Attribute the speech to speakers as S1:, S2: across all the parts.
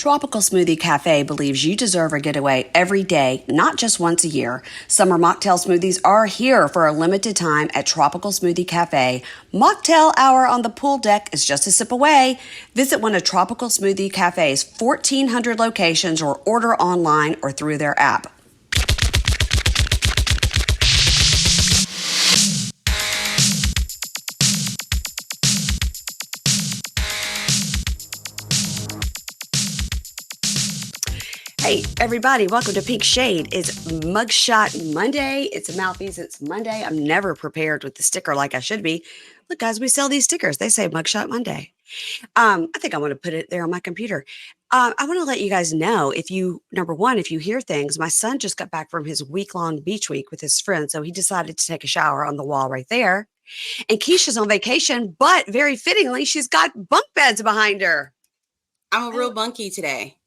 S1: Tropical Smoothie Cafe believes you deserve a getaway every day, not just once a year. Summer mocktail smoothies are here for a limited time at Tropical Smoothie Cafe. Mocktail hour on the pool deck is just a sip away. Visit one of Tropical Smoothie Cafe's 1,400 locations or order online or through their app. Hey, everybody, welcome to Pink Shade. It's Mugshot Monday. It's Malfeasance Monday. I'm never prepared with the sticker like I should be. Look, guys, we sell these stickers. They say Mugshot Monday. I think I want to put it there on my computer. I want to let you guys know number one, if you hear things, my son just got back from his week-long beach week with his friends, so he decided to take a shower on the wall right there. And Keisha's on vacation, but very fittingly, she's got bunk beds behind her.
S2: I'm a real bunkie today.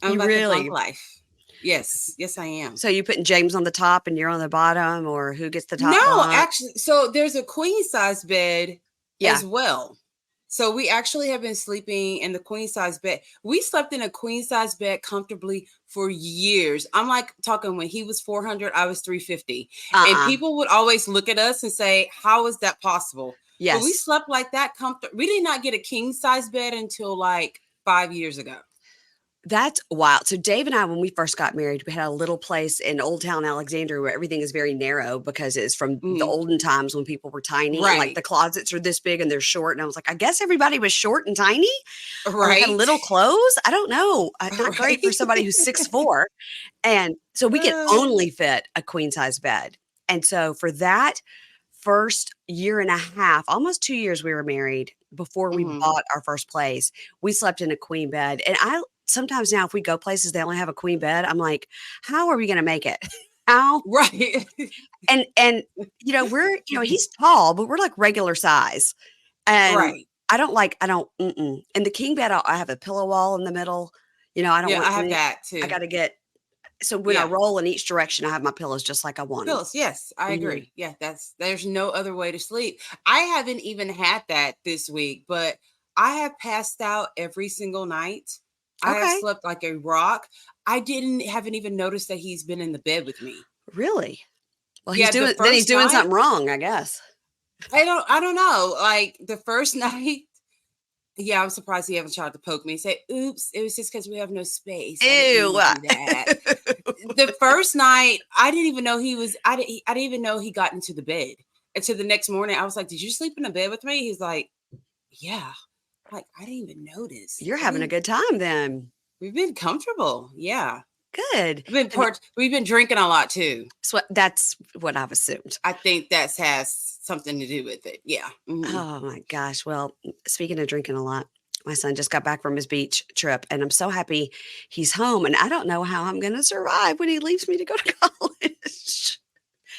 S2: I'm about the bunk life. Yes, I am.
S1: So you putting James on the top and you're on the bottom, or who gets the top?
S2: No,
S1: bunk?
S2: actually, so there's a queen size bed as well. So we actually have been sleeping in the queen size bed. We slept in a queen size bed comfortably for years. I'm like talking when he was 400, I was 350. And people would always look at us and say, how is that possible?
S1: Yes.
S2: But we slept like that comfortable. We did not get a king size bed until like 5 years ago.
S1: That's wild. So Dave and I, when we first got married, we had a little place in Old Town Alexandria where everything is very narrow because it's from the olden times when people were tiny.
S2: Right.
S1: And like the closets are this big and they're short. And I was like, I guess everybody was short and tiny.
S2: Right.
S1: Or had little clothes. I don't know. Not great for somebody who's 6'4". And so we can only fit a queen size bed. And so for that first year and a half, almost 2 years we were married before we bought our first place, we slept in a queen bed. And sometimes now, if we go places, they only have a queen bed. I'm like, how are we going to make it? How?
S2: Right.
S1: And he's tall, but we're like regular size. And
S2: right.
S1: In the king bed, I have a pillow wall in the middle. I
S2: have that too.
S1: I got to so when I roll in each direction, I have my pillows just like I want them.
S2: Pillows, yes, I agree. Yeah, there's no other way to sleep. I haven't even had that this week, but I have passed out every single night. I have slept like a rock. I haven't even noticed that he's been in the bed with me.
S1: Really? Well, he's doing something wrong, I guess.
S2: I don't know. Like the first night, I'm surprised he haven't tried to poke me and say, oops, it was just because we have no space.
S1: Ew.
S2: The first night, I didn't even know I didn't even know he got into the bed. Until the next morning, I was like, did you sleep in the bed with me? He's like, yeah. Like, I didn't even notice.
S1: You're having a good time then.
S2: We've been comfortable. Yeah.
S1: Good.
S2: We've been drinking a lot too.
S1: So that's what I've assumed.
S2: I think that has something to do with it. Yeah.
S1: Mm-hmm. Oh my gosh. Well, speaking of drinking a lot, my son just got back from his beach trip and I'm so happy he's home. And I don't know how I'm going to survive when he leaves me to go to college.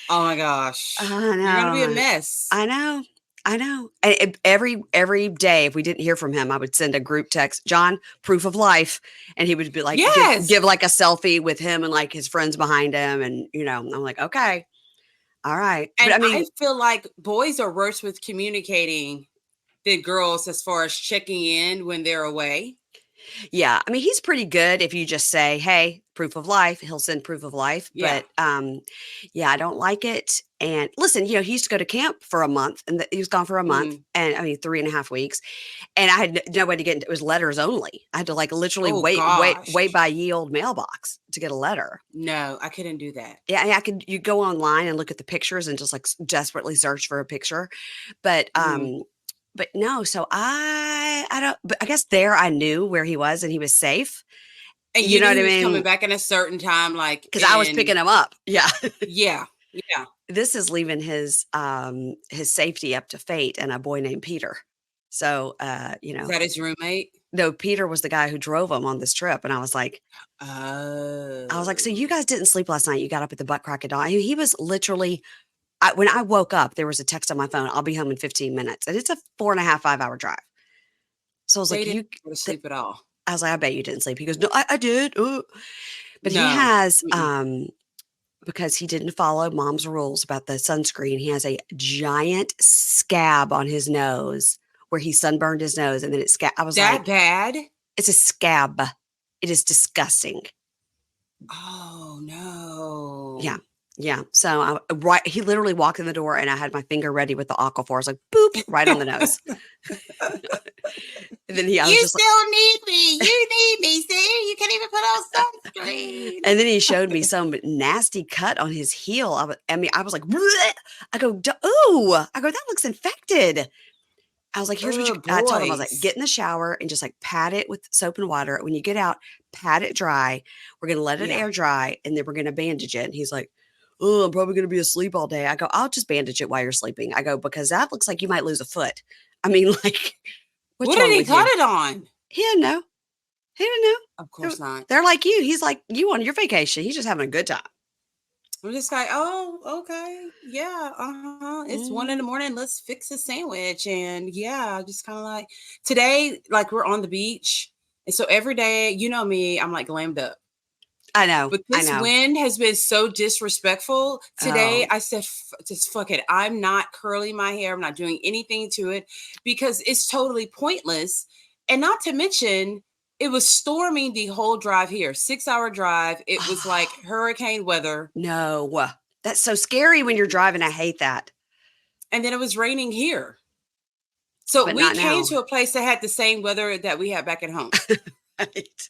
S2: Oh my gosh.
S1: I know.
S2: You're going to be a mess.
S1: I know. And every day, if we didn't hear from him, I would send a group text, John, proof of life. And he would be like, give like a selfie with him and like his friends behind him. And, I'm like, okay, all right.
S2: And I feel like boys are worse with communicating than girls as far as checking in when they're away.
S1: Yeah. I mean, he's pretty good. If you just say, hey, proof of life, he'll send proof of life.
S2: Yeah.
S1: But I don't like it. And listen, he used to go to camp for a month and he was gone for a month and 3.5 weeks. And I had no way to get into it. Was letters only. I had to like literally wait by ye old mailbox to get a letter.
S2: No, I couldn't do that.
S1: Yeah. You go online and look at the pictures and just like desperately search for a picture. But, but no, so I don't, but I guess there I knew where he was and he was safe.
S2: And you know what I mean? Coming back in a certain time, like,
S1: because I was picking him up. Yeah.
S2: Yeah.
S1: This is leaving his safety up to fate and a boy named Peter. So,
S2: Is that his roommate?
S1: No, Peter was the guy who drove him on this trip. And I was like, so you guys didn't sleep last night. You got up at the butt crack of dawn. He was literally, when I woke up, there was a text on my phone. I'll be home in 15 minutes. And it's a 4.5, 5 hour drive. So I was like,
S2: you didn't sleep at all.
S1: I was like, I bet you didn't sleep. He goes, no, I did. But he has, because he didn't follow mom's rules about the sunscreen, he has a giant scab on his nose where he sunburned his nose and then it I was
S2: that
S1: like,
S2: bad?
S1: It's a scab. It is disgusting.
S2: Oh no.
S1: Yeah. Yeah. So he literally walked in the door and I had my finger ready with the Aquaphor. I was like, boop, right on the nose. And then I was
S2: You
S1: just
S2: still need me. You need me. See, you can't even put on sunscreen.
S1: And then he showed me some nasty cut on his heel. I was like, bleh! I go, ooh, I go, that looks infected. I was like, here's what I told him. I was like, get in the shower and just like pat it with soap and water. When you get out, pat it dry. We're going to let it air dry and then we're going to bandage it. And he's like, oh, I'm probably going to be asleep all day. I go, I'll just bandage it while you're sleeping. I go, because that looks like you might lose a foot. I mean, like,
S2: what did he cut it on?
S1: He didn't know. He didn't know.
S2: Of course not.
S1: They're like you. He's like you on your vacation. He's just having a good time.
S2: I'm just like, oh, okay. Yeah. It's 1 a.m. Let's fix a sandwich. And yeah, just kind of like today, like we're on the beach. And so every day, you know me, I'm like glammed up.
S1: I know.
S2: But this wind has been so disrespectful. Today, I said, just fuck it. I'm not curling my hair. I'm not doing anything to it because it's totally pointless. And not to mention, it was storming the whole drive here. 6-hour drive. It was like hurricane weather.
S1: No, that's so scary when you're driving. I hate that. And
S2: then it was raining here. So we came to a place that had the same weather that we had back at home.
S1: Right.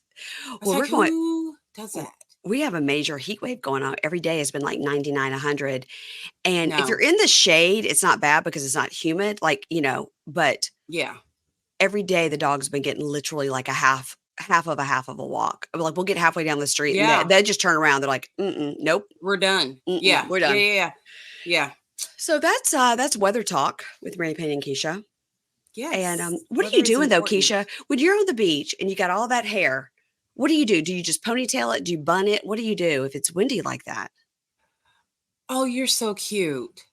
S2: Well, like, who does that?
S1: We have a major heat wave going on. Every day has been like 99, 100. And if you're in the shade, it's not bad because it's not humid, like, but
S2: yeah.
S1: Every day the dog's been getting literally like a half of a walk. Like we'll get halfway down the street and they just turn around. They're like, nope.
S2: We're done.
S1: Yeah. We're done.
S2: Yeah.
S1: So that's weather talk with Mary Payne and Keisha.
S2: Yes.
S1: And what are you doing though, Keisha? When you're on the beach and you got all that hair, what do you do? Do you just ponytail it? Do you bun it? What do you do if it's windy like that?
S2: Oh, you're so cute.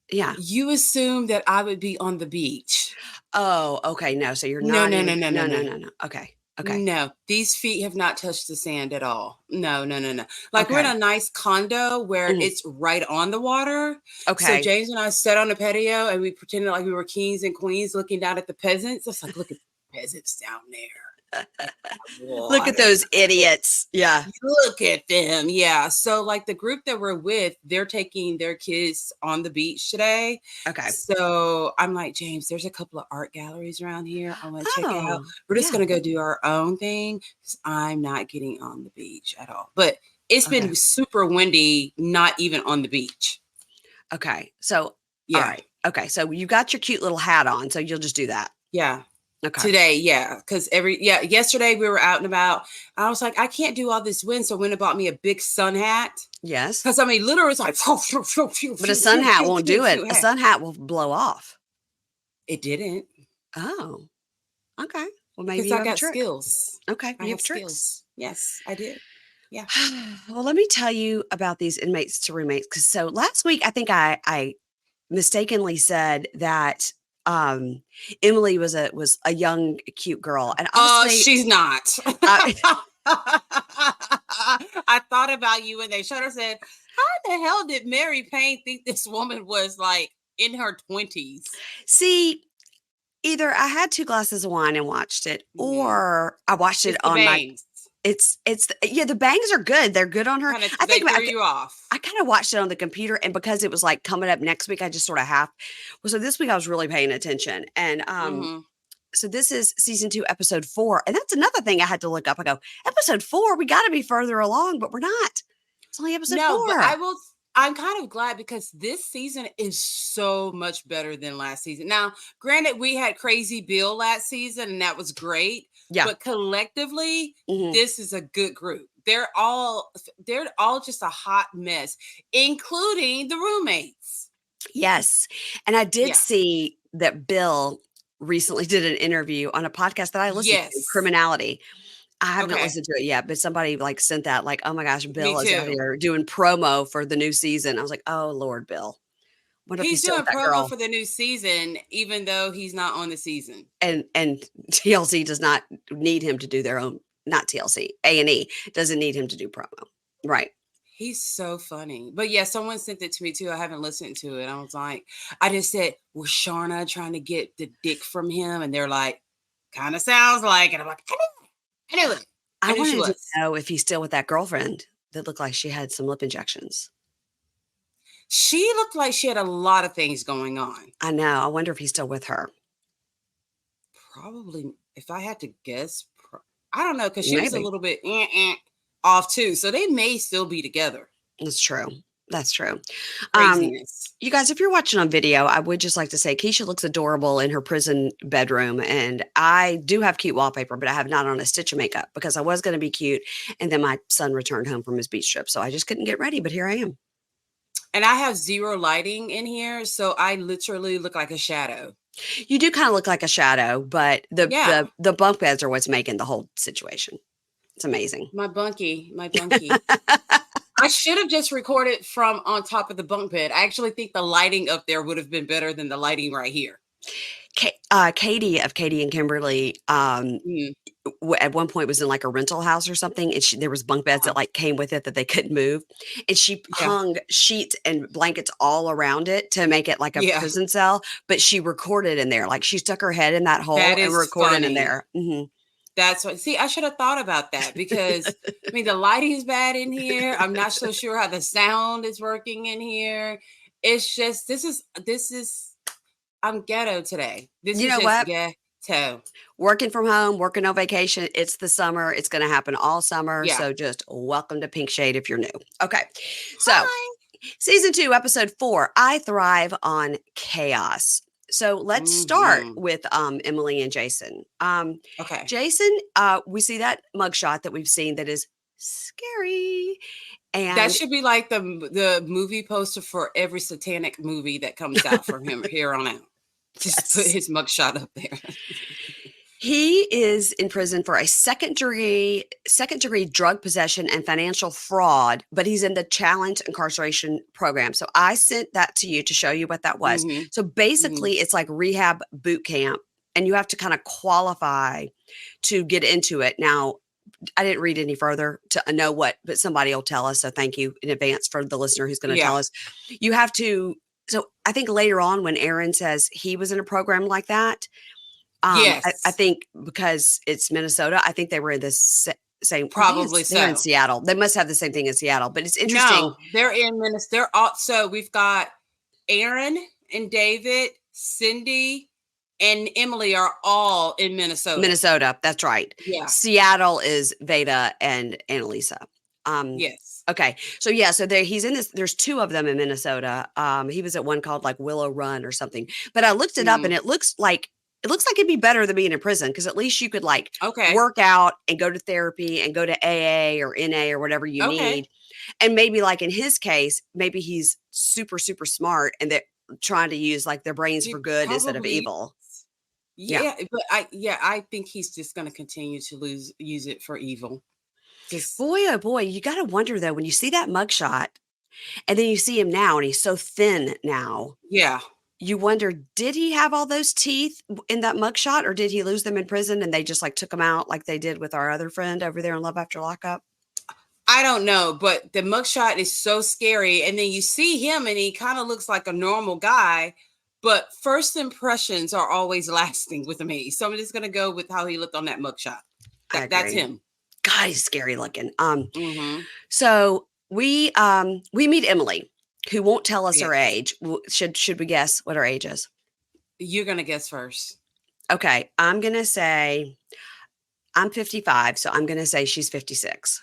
S1: Yeah.
S2: You assume that I would be on the beach.
S1: Oh, okay. No, so you're not. No. Okay.
S2: No, these feet have not touched the sand at all. No. Like we're in a nice condo where it's right on the water.
S1: Okay.
S2: So James and I sat on the patio and we pretended like we were kings and queens looking down at the peasants. It's like, look at the peasants down there.
S1: Look at those idiots. Yeah.
S2: Look at them. Yeah. So like the group that we're with, they're taking their kids on the beach today.
S1: Okay.
S2: So I'm like, James, there's a couple of art galleries around here. I want to check it out. We're just going to go do our own thing because I'm not getting on the beach at all. But it's been super windy, not even on the beach.
S1: Okay. So, all right. Okay. So you got your cute little hat on. So you'll just do that.
S2: Yeah.
S1: Okay.
S2: Today, yeah, because yesterday we were out and about. I was like, I can't do all this wind, so I went and bought me a big sun hat.
S1: Yes,
S2: because I mean, literally, it's like,
S1: but a sun hat won't do it. A sun hat will blow off.
S2: It didn't.
S1: Oh, okay. Well, maybe
S2: I got skills.
S1: Okay,
S2: I have skills. Yes, I did. Yeah.
S1: Well, let me tell you about these inmates to roommates. Because so last week, I think I mistakenly said that. Emily was a young, cute girl. And honestly,
S2: she's not. I thought about you when they showed her, said, how the hell did Mary Payne think this woman was like in her 20s?
S1: See, either I had 2 glasses of wine and watched it, or I watched it on
S2: bangs.
S1: The bangs are good. They're good on her.
S2: I think they threw you off.
S1: I kind of watched it on the computer, and because it was like coming up next week, I just sort of so this week I was really paying attention. And so this is season 2, episode 4. And that's another thing I had to look up. I go, episode 4, we got to be further along, but we're not. It's only episode 4.
S2: But I'm kind of glad because this season is so much better than last season. Now, granted, we had Crazy Bill last season, and that was great. Yeah. But collectively, this is a good group. They're all just a hot mess, including the roommates.
S1: Yes. And I did see that Bill recently did an interview on a podcast that I listened to, Criminality. I haven't listened to it yet, but somebody like sent that like, oh my gosh, Bill is out here doing promo for the new season. I was like, oh Lord, Bill.
S2: He's doing promo for the new season, even though he's not on the season.
S1: And TLC does not need him to do their own, not TLC, A&E doesn't need him to do promo. Right.
S2: He's so funny. But yeah, someone sent it to me too. I haven't listened to it. I was like, I just said, was Sharna trying to get the dick from him? And they're like, kind of sounds like it. I'm like, Anyway,
S1: I
S2: I knew she
S1: wanted to
S2: was.
S1: know if he's still with that girlfriend that looked like she had some lip injections.
S2: She looked like she had a lot of things going on.
S1: I know. I wonder if he's still with her.
S2: Probably, if I had to guess, I don't know, because she was a
S1: Maybe.
S2: little bit off too. So they may still be together.
S1: That's true. That's true.
S2: Craziness.
S1: You guys, if you're watching on video, I would just like to say Keisha looks adorable in her prison bedroom. And I do have cute wallpaper, but I have not on a stitch of makeup because I was going to be cute. And then my son returned home from his beach trip. So I just couldn't get ready, but here I am.
S2: And I have zero lighting in here. So I literally look like a shadow.
S1: You do kind of look like a shadow, but the bunk beds are what's making the whole situation. It's amazing.
S2: My bunkie. I should have just recorded from on top of the bunk bed. I actually think the lighting up there would have been better than the lighting right here.
S1: Katie of Katie and Kimberly, at one point was in like a rental house or something, and there was bunk beds that like came with it that they couldn't move, and she hung sheets and blankets all around it to make it like a prison cell. But she recorded in there, like she stuck her head in that hole and recorded in there.
S2: That's what. See, I should have thought about that because I mean the lighting is bad in here. I'm not so sure how the sound is working in here. It's just this is. I'm ghetto today. This is just ghetto.
S1: Working from home, working on vacation. It's the summer. It's going to happen all summer.
S2: Yeah.
S1: So just welcome to Pink Shade if you're new. Okay. So season 2, episode 4, I thrive on chaos. So let's start with Emily and Jason.
S2: Okay.
S1: Jason, we see that mugshot that we've seen that is scary. And
S2: that should be like the movie poster for every satanic movie that comes out from him here on out. Just put his mugshot up there.
S1: He is in prison for a second degree drug possession and financial fraud, but he's in the challenge incarceration program. So I sent that to you to show you what that was. So basically it's like rehab boot camp, and you have to kind of qualify to get into it. Now, I didn't read any further to know what, but somebody will tell us. So thank you in advance for the listener who's going to tell us. You have to. So I think later on when Aaron says he was in a program like that, I think because it's Minnesota, I think they were in the same.
S2: Probably
S1: they're in Seattle. They must have the same thing as Seattle, but it's interesting.
S2: No, they're in Minnesota. They're also, we've got Aaron and David, Cyndi, and Emily are all in Minnesota.
S1: Minnesota, that's right.
S2: Yeah.
S1: Seattle is Vada and Analisa.
S2: Yes.
S1: Okay. So yeah, so he's in this. There's 2 of them in Minnesota. He was at one called like Willow Run or something. But I looked it up, and it looks like it'd be better than being in prison, because at least you could like work out and go to therapy and go to AA or NA or whatever you need. And maybe like in his case, maybe he's super, super smart and they're trying to use like their brains for good instead of evil.
S2: Yeah, but I think he's just going to continue to use it for evil.
S1: Boy, oh boy, you got to wonder though, when you see that mugshot and then you see him now and he's so thin now.
S2: Yeah.
S1: You wonder, did he have all those teeth in that mugshot, or did he lose them in prison and they just like took them out like they did with our other friend over there in Love After Lockup?
S2: I don't know, but the mugshot is so scary. And then you see him and he kind of looks like a normal guy, but first impressions are always lasting with me. So I'm just going to go with how he looked on that mugshot. That's him.
S1: God, he's scary looking. So we meet Emily, who won't tell us her age. Should we guess what her age is?
S2: You're going to guess first.
S1: Okay. I'm going to say I'm 55. So I'm going to say she's 56.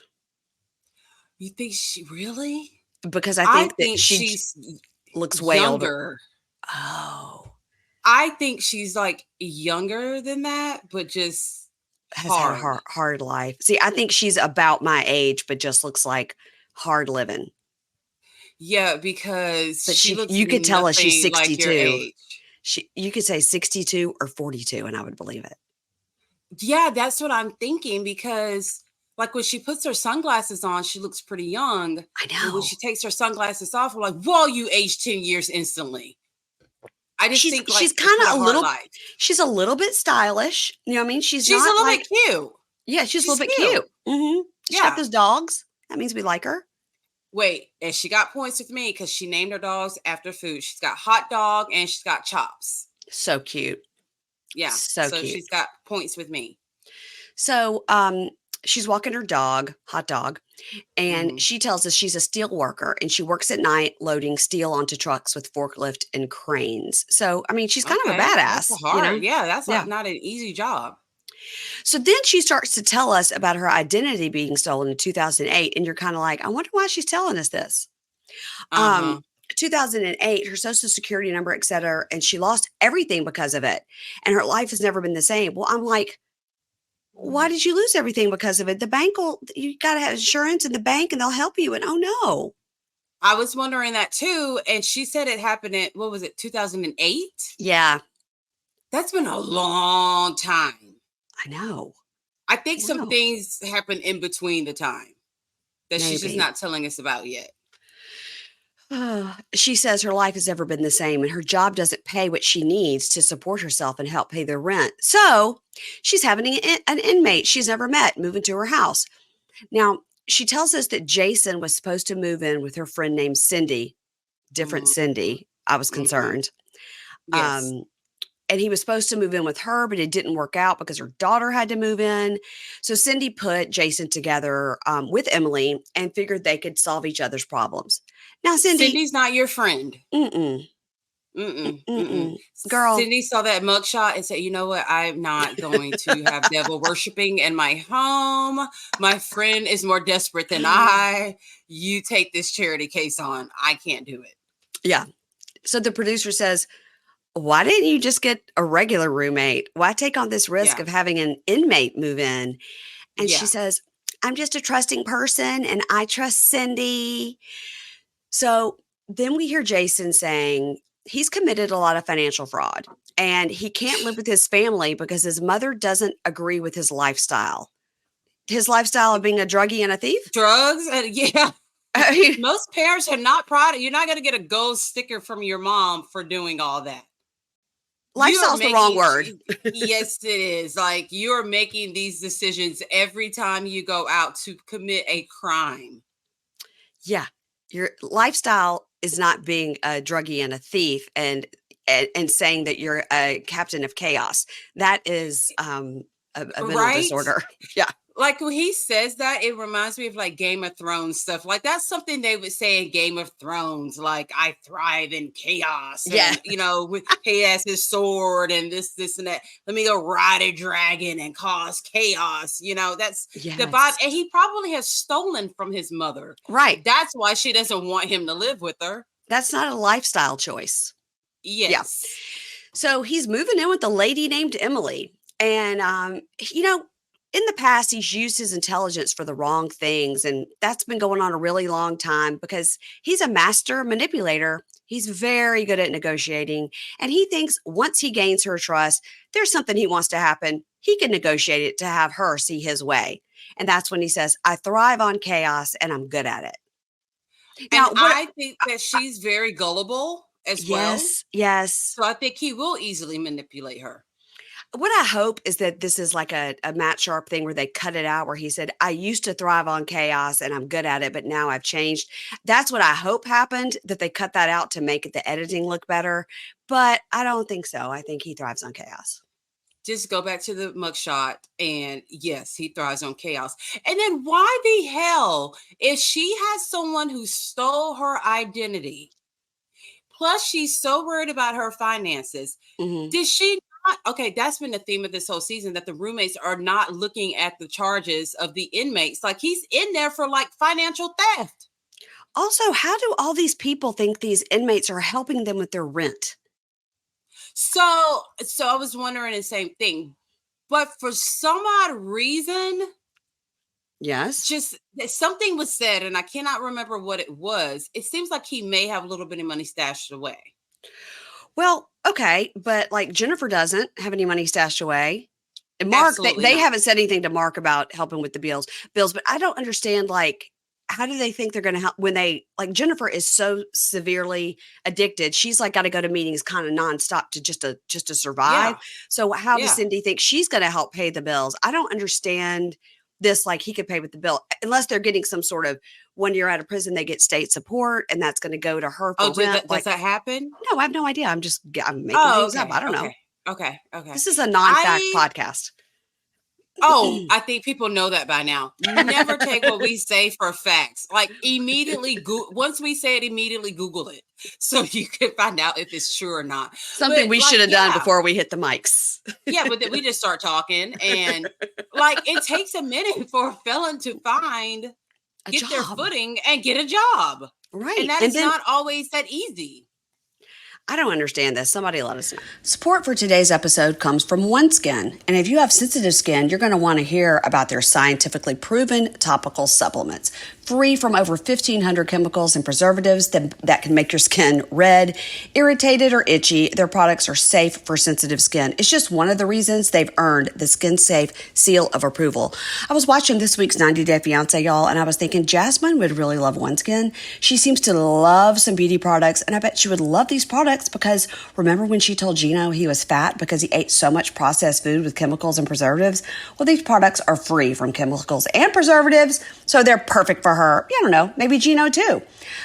S2: You think she really?
S1: Because I think she looks way older.
S2: Oh. I think she's like younger than that, but just
S1: has had a hard life. See, I think she's about my age, but just looks like hard living.
S2: Yeah, because
S1: you could tell us she's 62. You could say 62 or 42, and I would believe it.
S2: Yeah, that's what I'm thinking, because like when she puts her sunglasses on, she looks pretty young.
S1: I know.
S2: And when she takes her sunglasses off, we're like, whoa, you aged 10 years instantly. I just think like
S1: she's kind of she's a little bit stylish. You know what I mean? She's
S2: a little bit cute.
S1: Yeah, she's a little bit cute. She's got those dogs. That means we like her.
S2: Wait, and she got points with me because she named her dogs after food. She's got Hot Dog and she's got Chops.
S1: So cute.
S2: Yeah. So cute. She's got points with me.
S1: So she's walking her dog, hot dog, and she tells us she's a steel worker and she works at night loading steel onto trucks with forklift and cranes. So, I mean, she's kind of a
S2: Okay, that's
S1: badass, you
S2: hard.
S1: know?
S2: Yeah, that's
S1: Yeah.
S2: not an easy job.
S1: So then she starts to tell us about her identity being stolen in 2008. And you're kind of like, I wonder why she's telling us this. Um,
S2: Uh-huh.
S1: 2008, her social security number, et cetera, and she lost everything because of it. And her life has never been the same. Well, I'm like, why did you lose everything because of it? The bank will, you got to have insurance in the bank and they'll help you. And oh no.
S2: I was wondering that too. And she said it happened in, what was it, 2008?
S1: Yeah,
S2: That's been a long time.
S1: I know.
S2: I think some
S1: Wow.
S2: things happen in between the time that she's just
S1: Maybe.
S2: not telling us about yet.
S1: She says her life has never been the same and her job doesn't pay what she needs to support herself and help pay the rent. So she's having an inmate she's never met move into her house. Now, she tells us that Jason was supposed to move in with her friend named Cyndi, different
S2: Mhm,
S1: Cyndi. I was
S2: mhm.
S1: concerned.
S2: Yes.
S1: Um, and he was supposed to move in with her, but it didn't work out because her daughter had to move in. So Cyndi put Jason together with Emily and figured they could solve each other's problems. Now, Cyndi,
S2: Cindy's not your friend.
S1: mm-mm,
S2: Mm-mm, mm-mm.
S1: mm-mm, girl,
S2: Cindy saw that mugshot and said, "You know what? I'm not going to have devil worshiping in my home. My friend is more desperate than I. You take this charity case on. I can't do it."
S1: yeah. So the producer says, why didn't you just get a regular roommate? Why take on this risk
S2: Yeah,
S1: of having an inmate move in? And she
S2: yeah.
S1: says, I'm just a trusting person and I trust Cyndi. So then we hear Jason saying he's committed a lot of financial fraud and he can't live with his family because his mother doesn't agree with his lifestyle. His lifestyle of being a druggie and a thief?
S2: Drugs and yeah.
S1: I mean,
S2: Most parents are not proud. You're not going to get a gold sticker from your mom for doing all that. You are
S1: lifestyle's the wrong
S2: making,
S1: word.
S2: yes, it is. Like you're making these decisions every time you go out to commit a crime.
S1: Yeah. Your lifestyle is not being a druggie and a thief and saying that you're a captain of chaos. That is a mental
S2: Right?
S1: disorder. Yeah.
S2: Like when he says that, it reminds me of like Game of Thrones stuff. Like that's something they would say in Game of Thrones. Like I thrive in chaos,
S1: Yeah.
S2: and he has his sword and this and that. Let me go ride a dragon and cause chaos. That's the vibe.
S1: Yes.
S2: And he probably has stolen from his mother.
S1: Right.
S2: That's why she doesn't want him to live with her.
S1: That's not a lifestyle choice. Yeah.
S2: Yes.
S1: So he's moving in with a lady named Emily. And, in the past, he's used his intelligence for the wrong things. And that's been going on a really long time because he's a master manipulator. He's very good at negotiating. And he thinks once he gains her trust, there's something he wants to happen. He can negotiate it to have her see his way. And that's when he says, I thrive on chaos and I'm good at it.
S2: And
S1: Now, what?
S2: I think that she's very gullible as well.
S1: Yes, yes.
S2: So I think he will easily manipulate her.
S1: What I hope is that this is like a Matt Sharp thing where they cut it out where he said, I used to thrive on chaos and I'm good at it, but now I've changed. That's what I hope happened, that they cut that out to make the editing look better. But I don't think so. I think he thrives on chaos.
S2: Just go back to the mugshot and yes, he thrives on chaos. And then why the hell, if she has someone who stole her identity, plus she's so worried about her finances, did she not? Okay, that's been the theme of this whole season, that the roommates are not looking at the charges of the inmates. Like he's in there for like financial theft.
S1: Also, how do all these people think these inmates are helping them with their rent?
S2: So I was wondering the same thing, but for some odd reason,
S1: Yes.
S2: just something was said, and I cannot remember what it was. It seems like he may have a little bit of money stashed away.
S1: Well, okay, but like Jennifer doesn't have any money stashed away. And Mark, they haven't said anything to Mark about helping with the bills, but I don't understand, like, how do they think they're going to help when they, like, Jennifer is so severely addicted. She's like got to go to meetings kind of nonstop to just to survive.
S2: Yeah.
S1: So how does
S2: Yeah.
S1: Cyndi think she's going to help pay the bills? I don't understand this. Like, he could pay with the bill unless they're getting some sort of, when you're out of prison, they get state support and that's going to go to her for rent.
S2: Does that happen?
S1: No, I have no idea. I'm making things up. I don't know.
S2: Okay.
S1: This is a non-fact podcast.
S2: Oh, I think people know that by now. Never take what we say for facts. Like immediately, once we say it, immediately Google it so you can find out if it's true or not.
S1: Something we should have done before we hit the mics.
S2: Yeah, but then we just start talking, and like it takes a minute for a felon to get their footing and get a job.
S1: Right.
S2: And that is not always that easy.
S1: I don't understand this. Somebody let us know. Support for today's episode comes from OneSkin. And if you have sensitive skin, you're going to want to hear about their scientifically proven topical supplements. Free from over 1,500 chemicals and preservatives that can make your skin red, irritated, or itchy, their products are safe for sensitive skin. It's just one of the reasons they've earned the Skin Safe seal of approval. I was watching this week's 90 Day Fiancé, y'all, and I was thinking Jasmine would really love OneSkin. She seems to love some beauty products, and I bet she would love these products because remember when she told Gino he was fat because he ate so much processed food with chemicals and preservatives? Well, these products are free from chemicals and preservatives, so they're perfect for her. I don't know, maybe Gino too.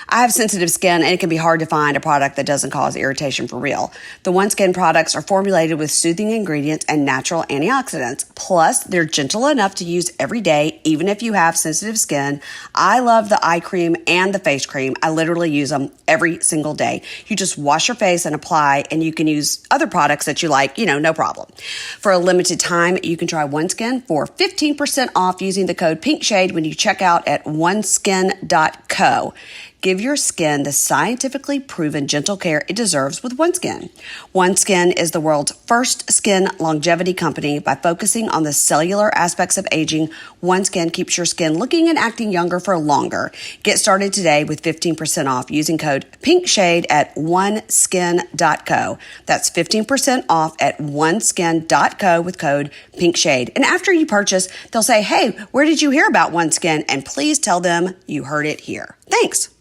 S1: I have sensitive skin, and it can be hard to find a product that doesn't cause irritation for real. The OneSkin products are formulated with soothing ingredients and natural antioxidants. Plus, they're gentle enough to use every day, even if you have sensitive skin. I love the eye cream and the face cream. I literally use them every single day. You just wash your face and apply, and you can use other products that you like, no problem. For a limited time, you can try OneSkin for 15% off using the code PINKSHADE when you check out at oneskin.co. Give your skin the scientifically proven gentle care it deserves with OneSkin. OneSkin is the world's first skin longevity company. By focusing on the cellular aspects of aging, OneSkin keeps your skin looking and acting younger for longer. Get started today with 15% off using code PINKSHADE at oneskin.co. That's 15% off at oneskin.co with code PINKSHADE. And after you purchase, they'll say, hey, where did you hear about OneSkin? And please tell them you heard it here. Thanks.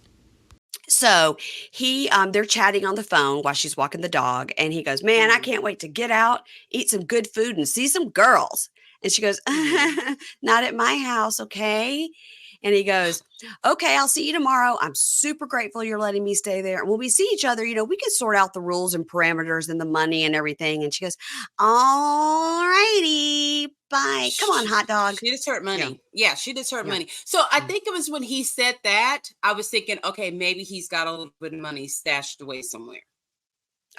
S1: So they're chatting on the phone while she's walking the dog. And he goes, man, I can't wait to get out, eat some good food and see some girls. And she goes, not at my house. Okay. And he goes, okay, I'll see you tomorrow. I'm super grateful you're letting me stay there. And when we see each other, we can sort out the rules and parameters and the money and everything. And she goes, all righty, bye. Come on, hot dog.
S2: She just hurt money. Yeah, she just hurt money. So I think it was when he said that, I was thinking, okay, maybe he's got a little bit of money stashed away somewhere.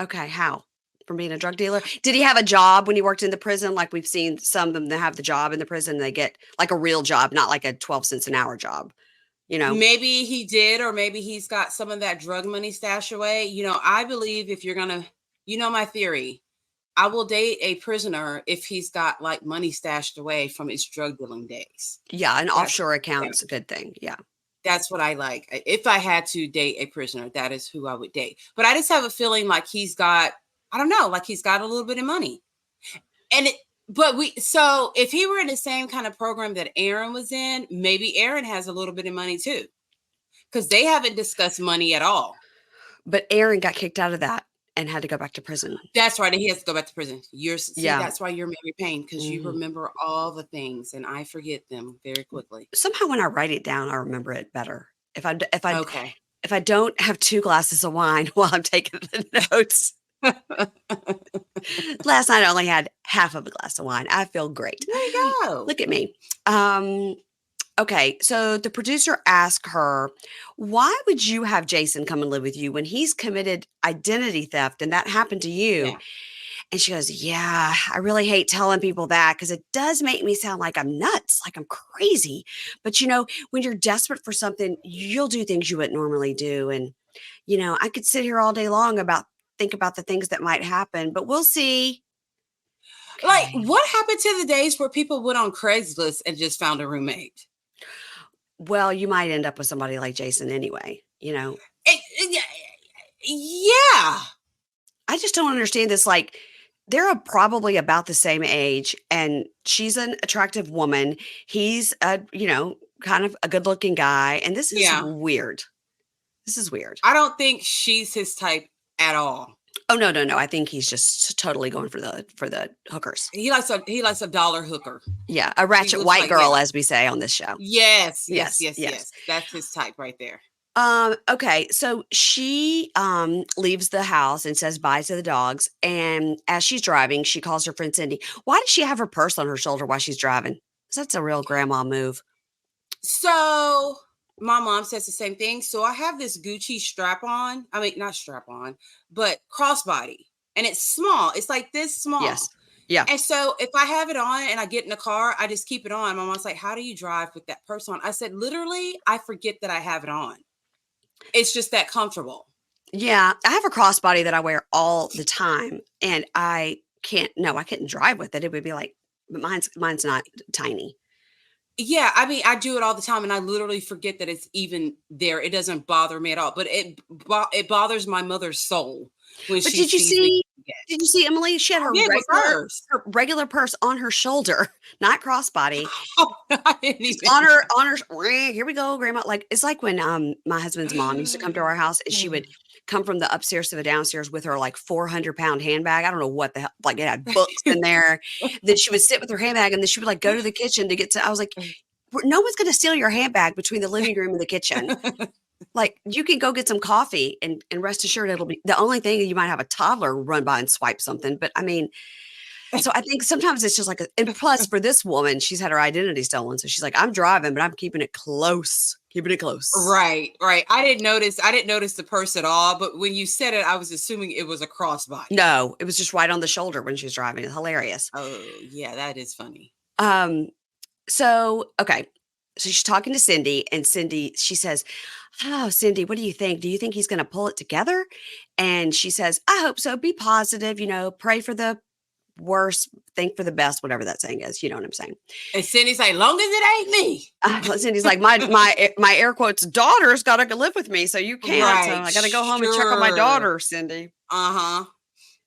S1: Okay, how? From being a drug dealer? Did he have a job when he worked in the prison? Like we've seen some of them that have the job in the prison, they get like a real job, not like a 12 cents an hour job.
S2: Maybe he did, or maybe he's got some of that drug money stashed away. I believe if you're gonna, my theory, I will date a prisoner if he's got like money stashed away from his drug dealing days.
S1: Yeah, an offshore account's a good thing. Yeah.
S2: That's what I like. If I had to date a prisoner, that is who I would date. But I just have a feeling like he's got, I don't know, like he's got a little bit of money. So if he were in the same kind of program that Aaron was in, maybe Aaron has a little bit of money too, because they haven't discussed money at all.
S1: But Aaron got kicked out of that and had to go back to prison.
S2: That's right. He has to go back to prison. That's why you're Mary Payne, because you remember all the things and I forget them very quickly.
S1: Somehow when I write it down, I remember it better. If I don't have 2 glasses of wine while I'm taking the notes. Last night I only had half of a glass of wine. I feel great.
S2: There you go.
S1: Look at me. Okay, so the producer asked her, why would you have Jason come and live with you when he's committed identity theft and that happened to you? Yeah. And she goes, yeah, I really hate telling people that because it does make me sound like I'm nuts, like I'm crazy. But, when you're desperate for something, you'll do things you wouldn't normally do. And, I could sit here all day long think about the things that might happen, but we'll see.
S2: Okay. Like, what happened to the days where people went on Craigslist and just found a roommate?
S1: Well, you might end up with somebody like Jason anyway,
S2: Yeah.
S1: I just don't understand this. Like, they're probably about the same age, and she's an attractive woman. He's kind of a good-looking guy, and this is weird. This is weird.
S2: I don't think she's his type at all.
S1: Oh, no. I think he's just totally going for the hookers.
S2: He likes a dollar hooker.
S1: Yeah, a ratchet white girl, as we say on this show.
S2: Yes. That's his type right there.
S1: Okay, so she leaves the house and says bye to the dogs. And as she's driving, she calls her friend Cyndi. Why does she have her purse on her shoulder while she's driving? 'Cause that's a real grandma move.
S2: So my mom says the same thing. So I have this Gucci strap on. I mean, not strap on, but crossbody. And it's small. It's like this small.
S1: Yes. Yeah.
S2: And so if I have it on and I get in the car, I just keep it on. My mom's like, how do you drive with that purse on? I said, literally, I forget that I have it on. It's just that comfortable.
S1: Yeah. I have a crossbody that I wear all the time. And I couldn't drive with it. It would be like, but mine's not tiny.
S2: Yeah, I mean, I do it all the time, and I literally forget that it's even there. It doesn't bother me at all, but it bothers my mother's soul when
S1: But
S2: she sees me.
S1: did you see Emily? She had her regular purse on her shoulder, not crossbody.
S2: Oh, I didn't even
S1: On her here we go, grandma. Like it's like when my husband's mom used to come to our house and she would come from the upstairs to the downstairs with her like 400-pound handbag. I don't know what the hell, like it had books in there. Then she would sit with her handbag and then she would like go to the kitchen to get to, I was like, no one's going to steal your handbag between the living room and the kitchen. Like you can go get some coffee and rest assured it'll be the only thing. You might have a toddler run by and swipe something, but I mean, so I think sometimes it's just like, and plus for this woman, she's had her identity stolen. So she's like, I'm driving, but I'm keeping it close.
S2: Right. I didn't notice the purse at all. But when you said it, I was assuming it was a crossbody.
S1: No, it was just right on the shoulder when she was driving. It's hilarious.
S2: Oh yeah, that is funny.
S1: So, okay. So she's talking to Cyndi and she says, oh, Cyndi, what do you think? Do you think he's going to pull it together? And she says, I hope so. Be positive, pray for the worst, think for the best, whatever that saying is. You know what I'm saying?
S2: And Cindy's like, long as it ain't me.
S1: Cindy's like, my air quotes daughter's got to live with me. So you can't.
S2: Right,
S1: so I got to go home and check on my daughter, Cyndi.
S2: Uh-huh.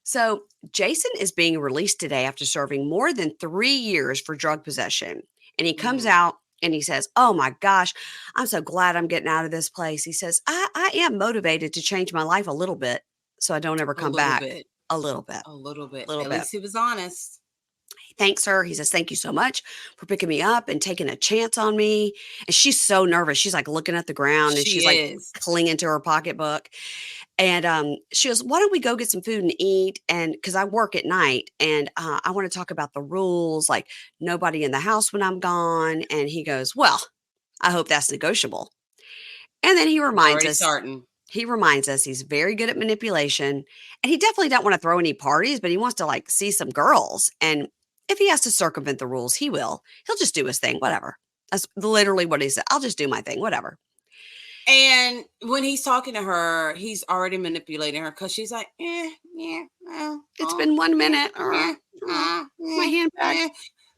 S1: So Jason is being released today after serving more than 3 years for drug possession. And he comes out and he says, oh my gosh, I'm so glad I'm getting out of this place. He says, I am motivated to change my life a little bit so I don't ever come back. A little bit.
S2: At least he was honest.
S1: Thanks her. He says, thank you so much for picking me up and taking a chance on me. And she's so nervous. She's like looking at the ground and she's like clinging to her pocketbook. And she goes, why don't we go get some food and eat? And because I work at night and I want to talk about the rules, like nobody in the house when I'm gone. And he goes, well, I hope that's negotiable. And then he reminds us he's very good at manipulation and he definitely don't want to throw any parties, but he wants to like see some girls. And if he has to circumvent the rules, he will. He'll just do his thing, whatever. That's literally what he said. I'll just do my thing, whatever.
S2: And when he's talking to her, he's already manipulating her because she's like,
S1: it's been 1 minute. My handbag.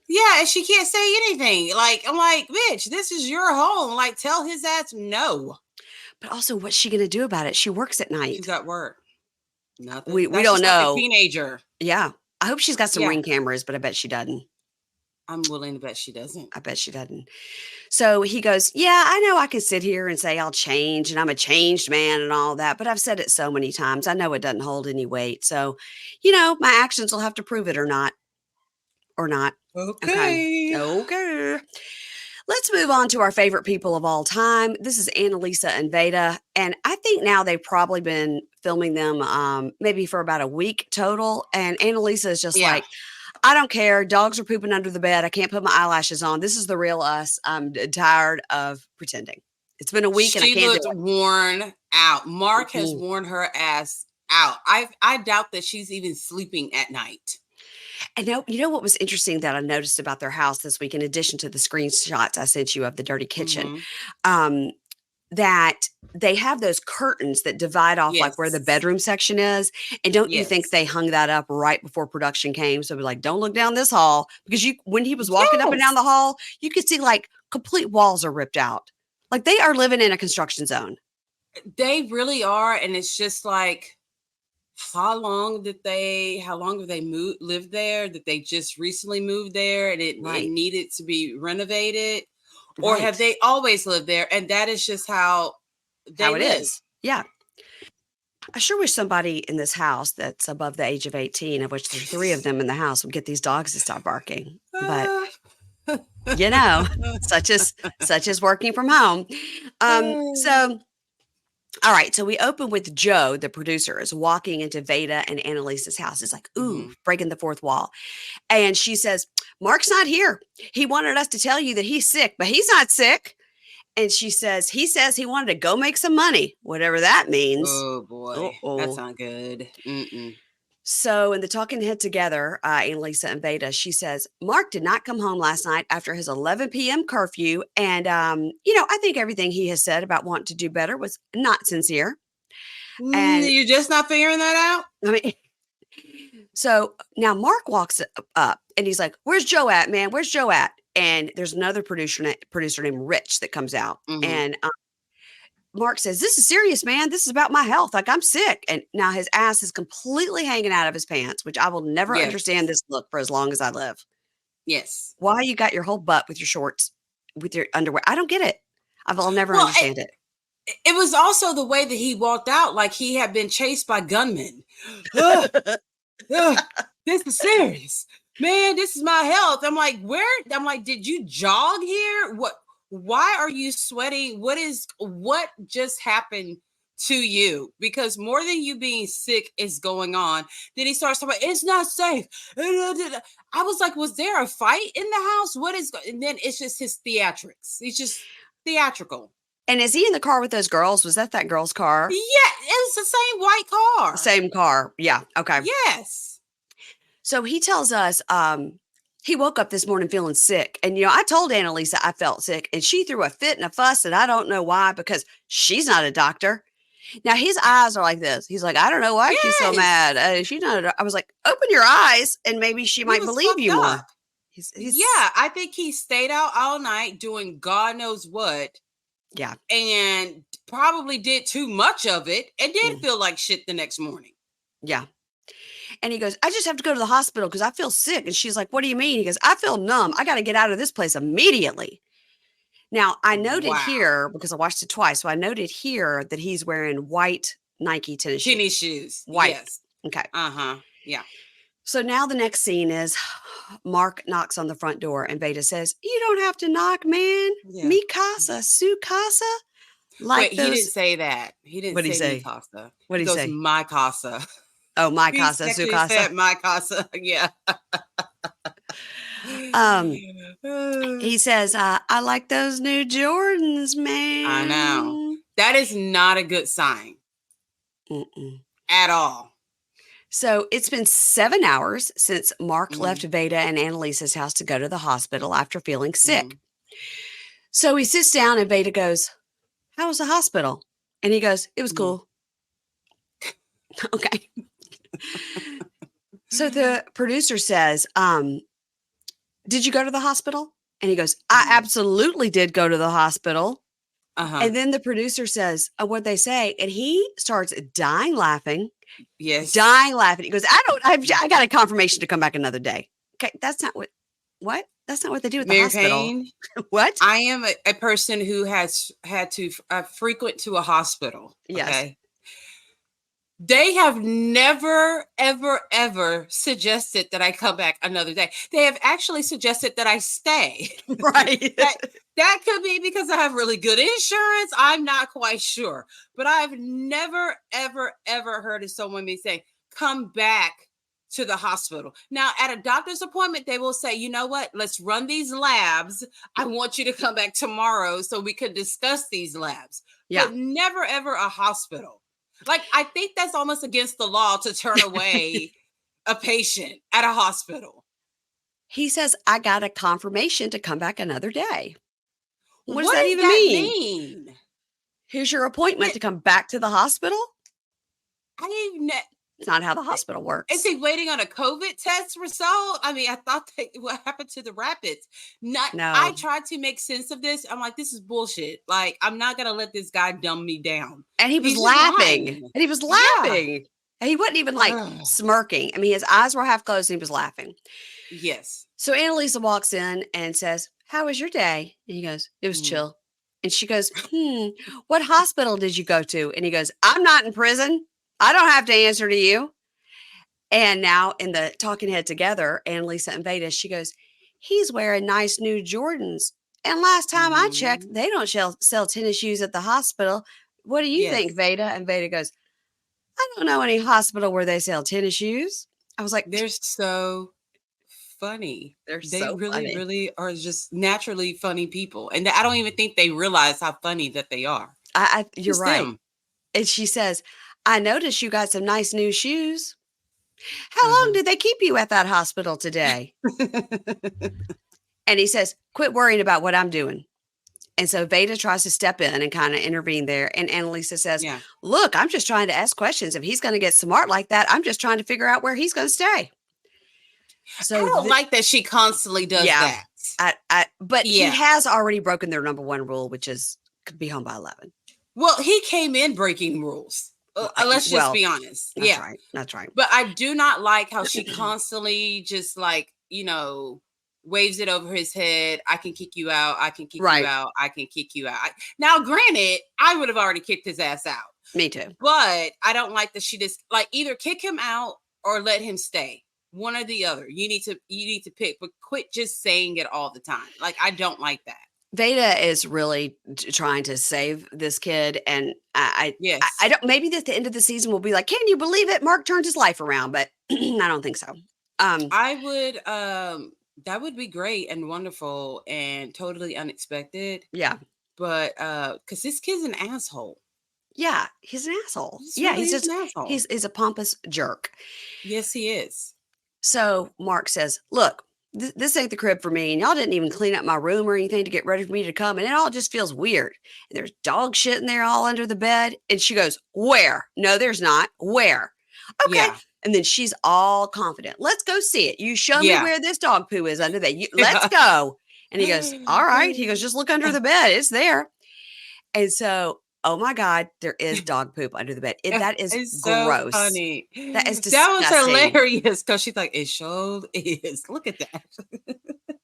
S2: Yeah, and she can't say anything. Like, I'm like, bitch, this is your home. Like, tell his ass no.
S1: But also, what's she going to do about it? She works at night.
S2: She's at work. Nothing.
S1: We don't know.
S2: Like a teenager.
S1: Yeah. I hope she's got some ring cameras, but I bet she doesn't.
S2: I'm willing to bet she doesn't.
S1: I bet she doesn't. So he goes, yeah, I know I can sit here and say I'll change and I'm a changed man and all that, but I've said it so many times. I know it doesn't hold any weight. So, my actions will have to prove it or not.
S2: Okay.
S1: Let's move on to our favorite people of all time. This is Analisa and Vada. And I think now they've probably been filming them maybe for about a week total. And Analisa is just like, I don't care. Dogs are pooping under the bed. I can't put my eyelashes on. This is the real us. I'm tired of pretending. It's been a week and I can't do it.
S2: Worn out. Mark has worn her ass out. I doubt that she's even sleeping at night.
S1: And you know what was interesting that I noticed about their house this week, in addition to the screenshots I sent you of the dirty kitchen, that they have those curtains that divide off like where the bedroom section is. And don't you think they hung that up right before production came? So be like, don't look down this hall, because when he was walking up and down the hall, you could see like complete walls are ripped out. Like they are living in a construction zone.
S2: They really are. And it's just like, how long have they lived there? That they just recently moved there and it needed to be renovated? Or have they always lived there? And that is just how it is.
S1: Yeah. I sure wish somebody in this house that's above the age of 18, of which there's 3 of them in the house, would get these dogs to stop barking. But such as working from home. So All right, so we open with Joe, the producer, is walking into Vada and Annalisa's house. It's like, ooh, breaking the fourth wall. And she says, Mark's not here. He wanted us to tell you that he's sick, but he's not sick. And she says he wanted to go make some money, whatever that means.
S2: Oh, boy. That's not good. Mm-mm.
S1: So in the talking head together, Analisa and Vada, she says, Mark did not come home last night after his 11 p.m. curfew. And, I think everything he has said about wanting to do better was not sincere. And
S2: you're just not figuring that out?
S1: I mean, so now Mark walks up and he's like, where's Joe at, man? Where's Joe at? And there's another producer named Rich that comes out. And Mark says, this is serious, man. This is about my health. Like, I'm sick. And now his ass is completely hanging out of his pants, which I will never understand this look for as long as I live.
S2: Yes.
S1: Why you got your whole butt with your shorts, with your underwear? I don't get it. I'll never understand it.
S2: It was also the way that he walked out, like he had been chased by gunmen. This is serious. Man, this is my health. I'm like, did you jog here? Why are you sweating? What just happened to you? Because more than you being sick is going on. Then he starts talking about, it's not safe. I was like, was there a fight in the house? And then it's just his theatrics. He's just theatrical.
S1: And is he in the car with those girls? Was that girl's car?
S2: Yeah, it was the same white car.
S1: Same car. Yeah. Okay.
S2: Yes.
S1: So he tells us he woke up this morning feeling sick. And, I told Analisa I felt sick. And she threw a fit and a fuss. And I don't know why, because she's not a doctor. Now, his eyes are like this. He's like, I don't know why she's so mad. She's not a doctor. I was like, open your eyes and maybe she might believe you more.
S2: Yeah, I think he stayed out all night doing God knows what.
S1: Yeah.
S2: And probably did too much of it and did feel like shit the next morning.
S1: Yeah. And he goes, I just have to go to the hospital because I feel sick. And she's like, what do you mean? He goes, I feel numb. I got to get out of this place immediately. Now, I noted here, because I watched it twice, so I noted here that he's wearing white Nike tennis
S2: shoes.
S1: White.
S2: Yes.
S1: Okay.
S2: Yeah.
S1: So now the next scene is Mark knocks on the front door and Vada says, you don't have to knock, man. Yeah. Mi casa, su casa.
S2: Like he didn't say that. He didn't say mi casa.
S1: What did he say?
S2: My casa.
S1: Oh, my casa, su casa.
S2: Said my casa. Yeah.
S1: He says, I like those new Jordans, man.
S2: I know. That is not a good sign. At all.
S1: So it's been 7 hours since Mark left Vada and Annalisa's house to go to the hospital after feeling sick. So he sits down and Vada goes, how was the hospital? And he goes, it was cool. Okay. So the producer says, did you go to the hospital? And he goes, I absolutely did go to the hospital. And then the producer says, what'd they say? And he starts dying laughing.
S2: Yes.
S1: Dying laughing. He goes, I got a confirmation to come back another day. Okay. That's not what? That's not what they do at the hospital.
S2: Payne,
S1: what?
S2: I am a person who has had to frequent to a hospital.
S1: Yes.
S2: Okay. They have never, ever, ever suggested that I come back another day. They have actually suggested that I stay.
S1: Right.
S2: That could be because I have really good insurance. I'm not quite sure. But I've never, ever, ever heard of someone be saying, come back to the hospital. Now, at a doctor's appointment, they will say, you know what? Let's run these labs. I want you to come back tomorrow so we can discuss these labs. Yeah. But never, ever a hospital. Like, I think that's almost against the law to turn away a patient at a hospital.
S1: He says, I got a confirmation to come back another day. What does that even mean? Here's your appointment to come back to the hospital? It's not how the hospital works.
S2: Is he waiting on a COVID test result? I mean, I thought what happened to the Rapids? No. I tried to make sense of this. I'm like, this is bullshit. Like, I'm not going to let this guy dumb me down.
S1: And he was laughing. And he was laughing. Yeah. And he wasn't even like smirking. I mean, his eyes were half closed and he was laughing.
S2: Yes.
S1: So Analisa walks in and says, how was your day? And he goes, it was chill. And she goes, what hospital did you go to? And he goes, I'm not in prison. I don't have to answer to you. And now in the talking head together, Analisa and Vada, she goes, he's wearing nice new Jordans. And last time I checked, they don't sell tennis shoes at the hospital. what do you think, Vada? And Vada goes, I don't know any hospital where they sell tennis shoes. I was like,
S2: they're so funny.
S1: they're
S2: They
S1: so
S2: really,
S1: funny.
S2: really are just naturally funny people. And I don't even think they realize how funny that they are.
S1: You're
S2: Just
S1: right.
S2: them.
S1: And she says, I noticed you got some nice new shoes. How long did they keep you at that hospital today? And he says, quit worrying about what I'm doing. And so Vada tries to step in and kind of intervene there. And Analisa says,
S2: Yeah.
S1: look, I'm just trying to ask questions. If he's going to get smart like that, I'm just trying to figure out where he's going to stay. So
S2: I don't like that she constantly does that.
S1: But he has already broken their number one rule, which is be home by 11.
S2: Well, he came in breaking rules. Let's just be honest.
S1: That's right. That's right.
S2: But I do not like how she constantly just like, waves it over his head. I can kick you out. I can kick you out. I can kick you out. Now, granted, I would have already kicked his ass out.
S1: Me too.
S2: But I don't like that she just like either kick him out or let him stay. One or the other. You need to pick, but quit just saying it all the time. Like, I don't like that.
S1: Vada is really trying to save this kid, and I don't. Maybe at the end of the season we'll be like, "Can you believe it? Mark turned his life around," but I don't think so.
S2: I would. That would be great and wonderful and totally unexpected.
S1: Yeah,
S2: but because this kid's an asshole.
S1: Yeah, he's an asshole.
S2: He's just an asshole.
S1: He's a pompous jerk.
S2: Yes, he is.
S1: So Mark says, "Look, this ain't the crib for me, and y'all didn't even clean up my room or anything to get ready for me to come, and it all just feels weird. And there's dog shit in there all under the bed." And she goes, "Where? No, there's not. Where? Okay." Yeah. And then she's all confident. "Let's go see it. You show me where this dog poo is under there. Let's go." And he goes, "All right." He goes, "Just look under the bed. It's there." And so, oh my God, there is dog poop under the bed. That is gross.
S2: So funny.
S1: That is disgusting.
S2: That was hilarious because she's like, "It sure is. Look at that."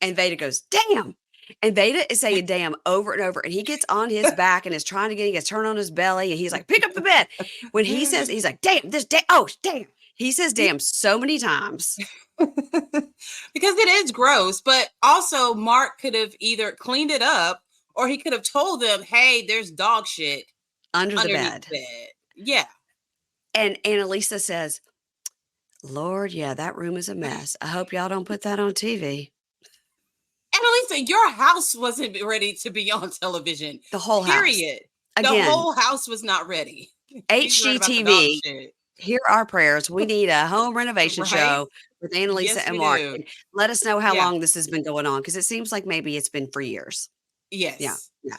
S1: And Vada goes, "Damn." And Vada is saying damn over and over. And he gets on his back and is trying to get, he gets turned on his belly. And he's like, "Pick up the bed." When he says, he's like, "Damn, oh, damn." He says damn so many times.
S2: Because it is gross. But also Mark could have either cleaned it up or he could have told them, "Hey, there's dog shit
S1: under the bed."
S2: Yeah.
S1: And Analisa says, "Lord, yeah, that room is a mess. I hope y'all don't put that on TV."
S2: Analisa, your house wasn't ready to be on television.
S1: The whole
S2: period.
S1: House. Again,
S2: the whole house was not ready.
S1: HGTV. Hear our prayers. We need a home renovation show with Analisa and Mark. And let us know how long this has been going on, because it seems like maybe it's been for years.
S2: Yes.
S1: Yeah.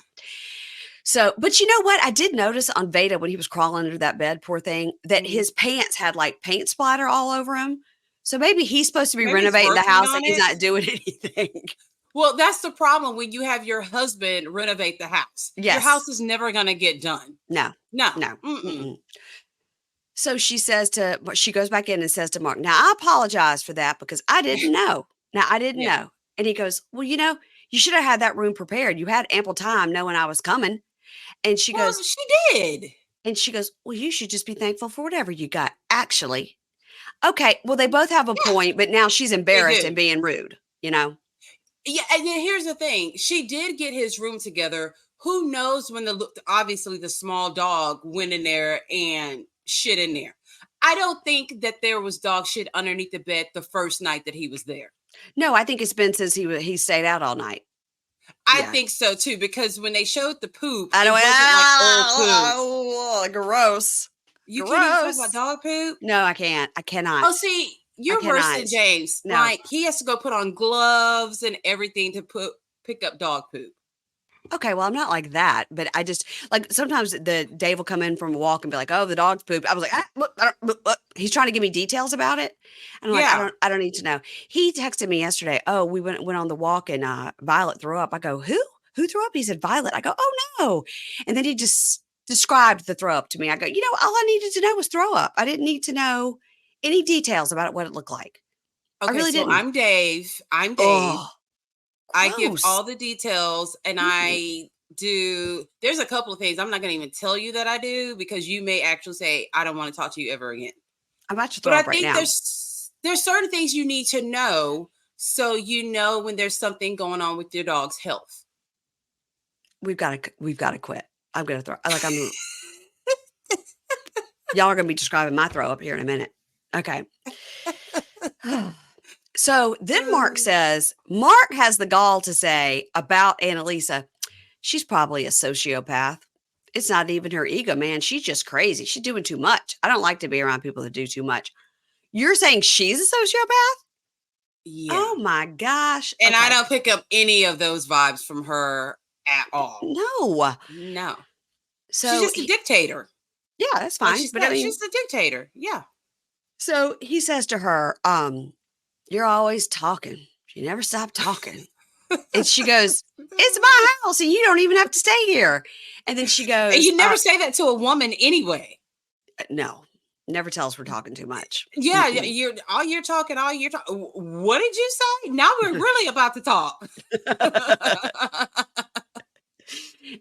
S1: So, but you know what? I did notice on Vada when he was crawling under that bed, poor thing, that his pants had like paint splatter all over him. So maybe he's supposed to be renovating the house and he's not doing anything.
S2: Well, that's the problem when you have your husband renovate the house.
S1: Yes.
S2: Your house is never going to get done.
S1: No.
S2: Mm-mm.
S1: So she goes back in and says to Mark, "Now, I apologize for that because I didn't know. I didn't know." And he goes, "Well, you should have had that room prepared. You had ample time knowing I was coming." And she goes,
S2: "She did."
S1: And she goes, "Well, you should just be thankful for whatever you got." Actually, okay, well, they both have a point, but now she's embarrassed and being rude,
S2: Yeah, and then here's the thing. She did get his room together. Who knows when obviously the small dog went in there and shit in there. I don't think that there was dog shit underneath the bed the first night that he was there.
S1: No, I think it's been since he stayed out all night.
S2: I think so too, because when they showed the poop,
S1: it
S2: wasn't like old
S1: poop. Gross.
S2: You can't even talk about dog poop?
S1: No, I can't. I cannot.
S2: Oh, see, you're worse than James. No. Like, he has to go put on gloves and everything to pick up dog poop.
S1: Okay, well, I'm not like that, but I just, like, sometimes Dave will come in from a walk and be like, "Oh, the dog's poop." I was like, look. He's trying to give me details about it. And I'm like, I don't need to know. He texted me yesterday, "Oh, we went on the walk and Violet threw up." I go, "Who? Who threw up?" He said, "Violet." I go, "Oh, no." And then he just described the throw up to me. I go, all I needed to know was throw up. I didn't need to know any details about what it looked like.
S2: Okay, I really didn't. I'm Dave. Oh. I give all the details and I do. There's a couple of things I'm not going to even tell you that I do because you may actually say, "I don't want to talk to you ever again."
S1: I'm about to throw up right now.
S2: There's certain things you need to know so you know when there's something going on with your dog's health.
S1: We've got to quit. I'm going to throw. Y'all are going to be describing my throw up here in a minute. Okay. So then Mark has the gall to say about Analisa, she's probably a sociopath. It's not even her ego, man. She's just crazy. She's doing too much. I don't like to be around people that do too much. You're saying she's a sociopath?
S2: Yeah.
S1: Oh my gosh.
S2: And I don't pick up any of those vibes from her at all.
S1: No. So
S2: she's just a dictator.
S1: Yeah, that's fine.
S2: She's a dictator. Yeah.
S1: So he says to her, you're always talking. You never stop talking. And she goes, it's my house and you don't even have to stay here. And then she goes,
S2: and you never say that to a woman anyway.
S1: No, never tell us we're talking too much.
S2: Yeah. You're talking. What did you say? Now we're really about to talk.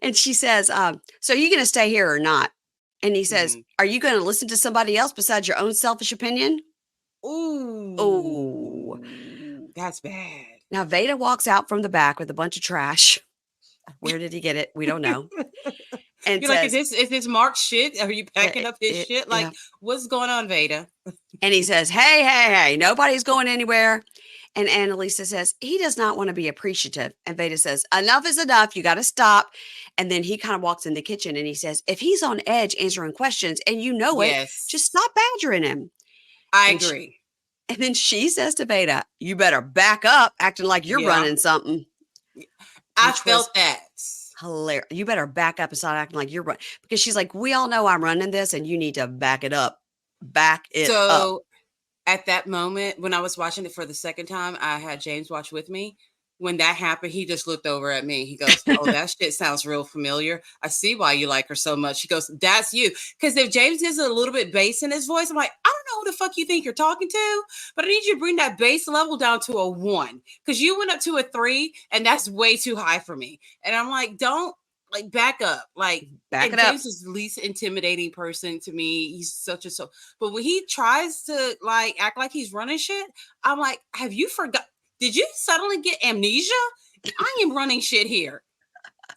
S1: And she says, so are you going to stay here or not? And he says, are you going to listen to somebody else besides your own selfish opinion?
S2: Ooh. That's bad.
S1: Now, Vada walks out from the back with a bunch of trash. Where did he get it? We don't know. And
S2: you're says, like, is this Mark's shit? Are you packing up his shit? Like, what's going on, Vada?
S1: And he says, hey, nobody's going anywhere. And Analisa says, he does not want to be appreciative. And Vada says, enough is enough. You got to stop. And then he kind of walks in the kitchen and he says, if he's on edge answering questions and you know it, just stop badgering him.
S2: I agree.
S1: And then she says to Vada, you better back up acting like you're running something.
S2: I felt that.
S1: Hilarious. You better back up and start acting like you're running. Because she's like, we all know I'm running this and you need to back it up. Back it up.
S2: So at that moment, when I was watching it for the second time, I had James watch with me. When that happened, he just looked over at me. He goes, oh, that shit sounds real familiar. I see why you like her so much. He goes, that's you. Because if James gives a little bit bass in his voice, I'm like, I don't know who the fuck you think you're talking to, but I need you to bring that bass level down to a 1. Because you went up to a 3, and that's way too high for me. And I'm like, don't, like, back up. Like,
S1: back it up.
S2: James is the least intimidating person to me. He's such a but when he tries to, like, act like he's running shit, I'm like, have you forgot? Did you suddenly get amnesia? I am running shit here.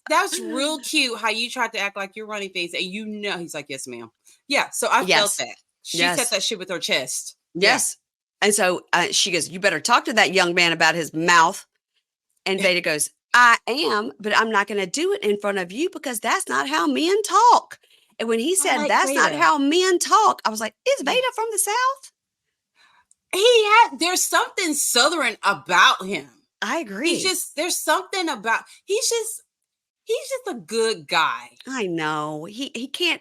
S2: That's real cute how you tried to act like you're running things and he's like, yes, ma'am. Yeah. So I felt that. She said that shit with her chest.
S1: Yes. Yeah. And so she goes, you better talk to that young man about his mouth. And Vada goes, I am, but I'm not going to do it in front of you because that's not how men talk. And when he said that's Vada. Not how men talk, I was like, is Vada from the South?
S2: There's something Southern about him.
S1: I agree.
S2: There's something about, he's just a good guy.
S1: I know. He can't